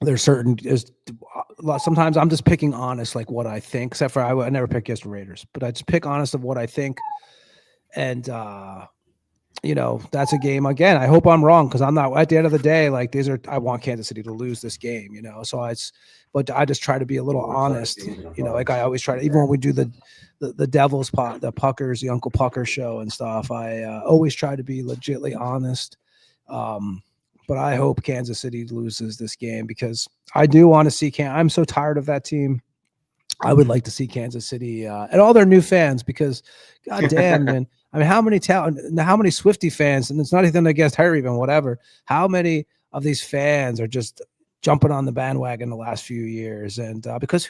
there's sometimes I'm just picking honest, like what I think. Except for I never pick against the Raiders, but I just pick honest of what I think. And that's a game again. I hope I'm wrong because I'm not. At the end of the day, like I want Kansas City to lose this game. So but I just try to be a little honest. Like I always try to, even when we do the Devils pot, the Puckers, the Uncle Pucker show and stuff. I always try to be legitimately honest. But I hope Kansas City loses this game because I do want to see I'm so tired of that team. I would like to see Kansas City and all their new fans because, goddamn, man. I mean, how many Swiftie fans, and it's not anything against her even, whatever. How many of these fans are just jumping on the bandwagon the last few years? And because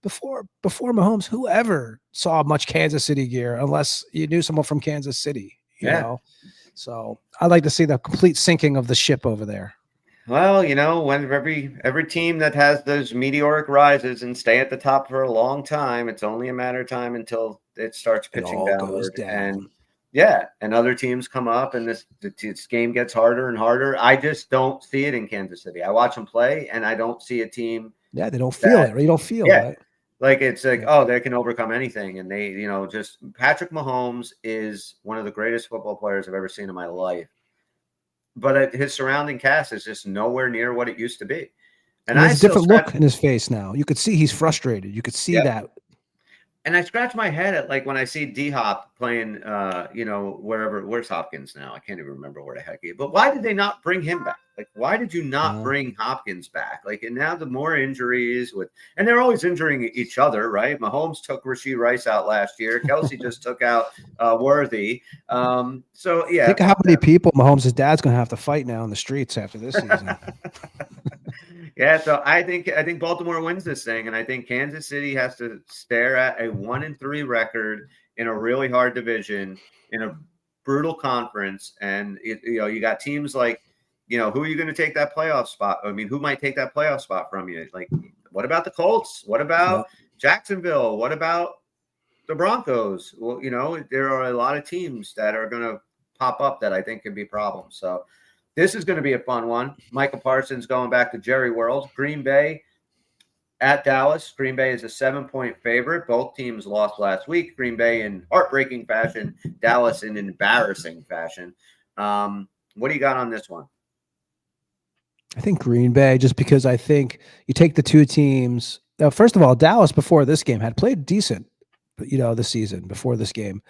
before Mahomes, whoever saw much Kansas City gear, unless you knew someone from Kansas City, you know? So I'd like to see the complete sinking of the ship over there. Well, when every team that has those meteoric rises and stay at the top for a long time, it's only a matter of time until it starts pitching downward. And other teams come up, and this game gets harder and harder. I just don't see it in Kansas City. I watch them play, and I don't see a team. Yeah, they don't feel it. Or you don't feel it. Like it's like, they can overcome anything. And they, just Patrick Mahomes is one of the greatest football players I've ever seen in my life. But his surrounding cast is just nowhere near what it used to be. And there's a different look in his face now. You could see he's frustrated. You could see that. And I scratch my head at like when I see D-Hop playing, where's Hopkins now? I can't even remember where the heck he is. But why did they not bring him back? Like, why did you not bring Hopkins back? Like, and now the more injuries and they're always injuring each other, right? Mahomes took Rashee Rice out last year. Kelsey just took out Worthy. Think of how many people Mahomes' dad's going to have to fight now in the streets after this season. So I think Baltimore wins this thing, and I think Kansas City has to stare at a 1-3 record in a really hard division in a brutal conference. And you got teams like, who are you going to take that playoff spot? I mean, who might take that playoff spot from you? Like, what about the Colts? What about Jacksonville? What about the Broncos? Well, there are a lot of teams that are going to pop up that I think can be problems. So this is going to be a fun one. Michael Parsons going back to Jerry World. Green Bay at Dallas. Green Bay is a 7-point favorite. Both teams lost last week. Green Bay in heartbreaking fashion. Dallas in embarrassing fashion. What do you got on this one? I think Green Bay, just because I think you take the two teams. First of all, Dallas before this game had played decent, this season before this game.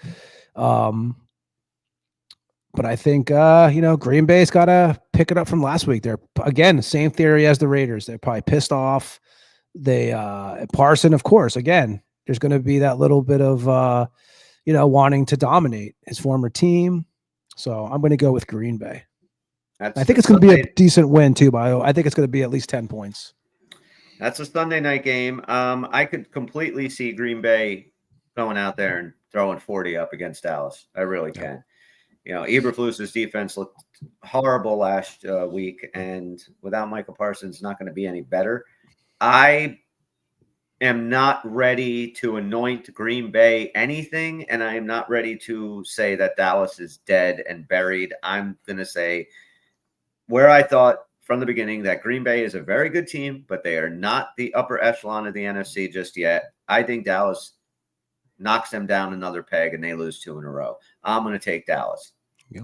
But I think, Green Bay's got to pick it up from last week. They're, again, same theory as the Raiders. They're probably pissed off. Parson, of course, again, there's going to be that little bit of, wanting to dominate his former team. So I'm going to go with Green Bay. I think it's going to be a decent win too, but I think it's going to be at least 10 points. That's a Sunday night game. I could completely see Green Bay going out there and throwing 40 up against Dallas. I really can. Eberflus's defense looked horrible last week, and without Michael Parsons, it's not going to be any better. I am not ready to anoint Green Bay anything, and I am not ready to say that Dallas is dead and buried. I'm going to say where I thought from the beginning that Green Bay is a very good team, but they are not the upper echelon of the NFC just yet. I think Dallas knocks them down another peg and they lose 2 in a row. I'm going to take Dallas.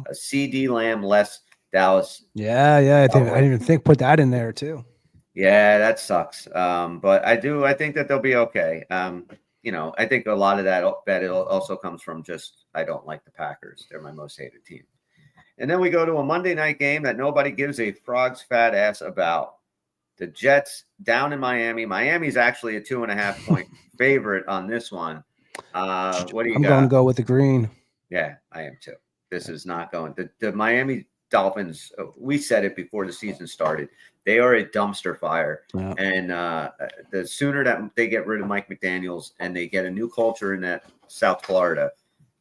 A CD Lamb less Dallas. Yeah. I didn't even put that in there too. Yeah, that sucks. But I think that they'll be okay. I think a lot of that also comes from just, I don't like the Packers. They're my most hated team. And then we go to a Monday night game that nobody gives a frog's fat ass about. The Jets down in Miami. Miami's actually a 2.5 point favorite on this one. What do you got? I'm going to go with the green. Yeah, I am too. This is not going. The Miami Dolphins, we said it before the season started. They are a dumpster fire. Yeah. And the sooner that they get rid of Mike McDaniels and they get a new culture in that South Florida,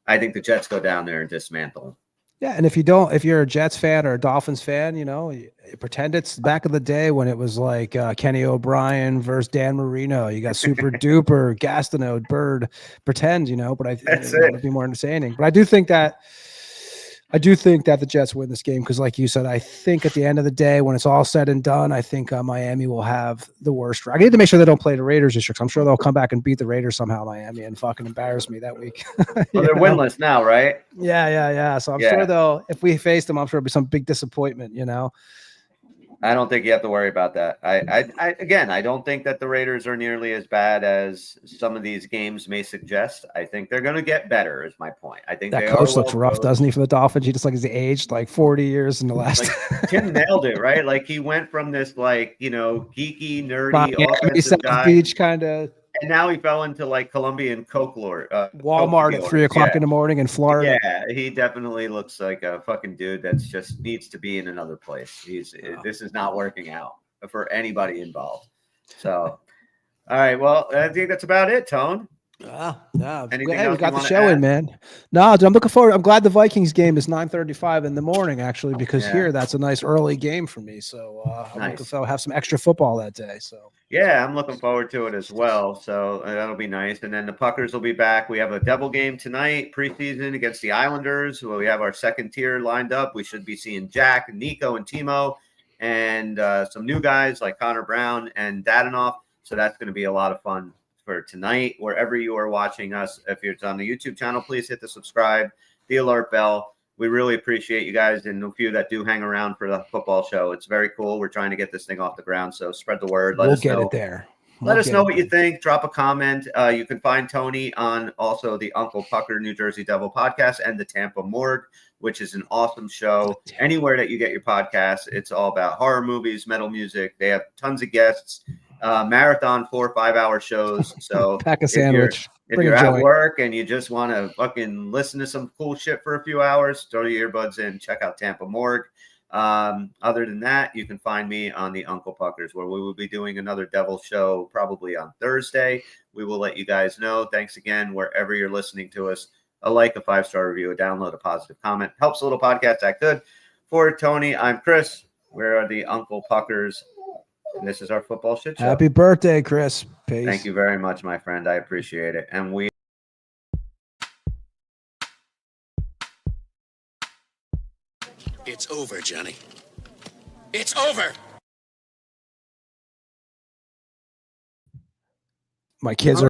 I think the Jets go down there and dismantle them. Yeah, and if you're a Jets fan or a Dolphins fan, you pretend it's back in the day when it was like Kenny O'Brien versus Dan Marino. You got Super Duper, Gastineau, Bird. Pretend, but it would be more entertaining. But I do think that the Jets win this game because, like you said, I think at the end of the day, when it's all said and done, I think Miami will have the worst. I need to make sure they don't play the Raiders this year. I'm sure they'll come back and beat the Raiders somehow, Miami, and fucking embarrass me that week. Well, they're winless now, right? Yeah. So I'm sure though, if we face them, I'm sure it'll be some big disappointment. I don't think you have to worry about that. I don't think that the Raiders are nearly as bad as some of these games may suggest. I think they're going to get better. Is my point. I think that coach looks rough, doesn't he? For the Dolphins, he just he's aged like 40 years in the last. Tim nailed it, right? Like he went from this geeky, nerdy offensive guy, Beach kind of. And now he fell into Colombian folklore. Walmart at 3 o'clock in the morning in Florida. Yeah, he definitely looks like a fucking dude that's just needs to be in another place. This is not working out for anybody involved. So, all right. Well, I think that's about it, Tone. Yeah. Anything Hey, we else got you the show in, man. No, I'm looking forward. I'm glad the Vikings game is 9:35 in the morning, actually, because here that's a nice early game for me. So I'm looking forward to have some extra football that day. So yeah, I'm looking forward to it as well. So that'll be nice. And then the Puckers will be back. We have a Devil game tonight, preseason against the Islanders. We have our second tier lined up. We should be seeing Jack, and Nico, and Timo, and some new guys like Connor Brown and Dadanoff. So that's going to be a lot of fun for tonight, wherever you are watching us. If you're on the YouTube channel, please hit the subscribe, the alert bell. We really appreciate you guys and the few that do hang around for the football show. It's very cool. We're trying to get this thing off the ground, so spread the word. Let us know. It there. Let us know what you think. Drop a comment. You can find Tony on also the Uncle Pucker New Jersey Devil podcast and the Tampa Morgue, which is an awesome show. Anywhere that you get your podcasts, it's all about horror movies, metal music. They have tons of guests. Marathon 4 or 5 hour shows. So pack a sandwich. If you're at work and you just want to fucking listen to some cool shit for a few hours, throw your earbuds in, check out Tampa Morgue. Other than that, you can find me on the Uncle Puckers, where we will be doing another Devil show probably on Thursday. We will let you guys know. Thanks again, wherever you're listening to us. A 5-star review, a download, a positive comment. Helps a little podcast that good. For Tony, I'm Chris. We're the Uncle Puckers. And this is our football shit show. Happy birthday, Chris. Peace. Thank you very much, my friend. I appreciate it. And It's over, Johnny. It's over. My kids are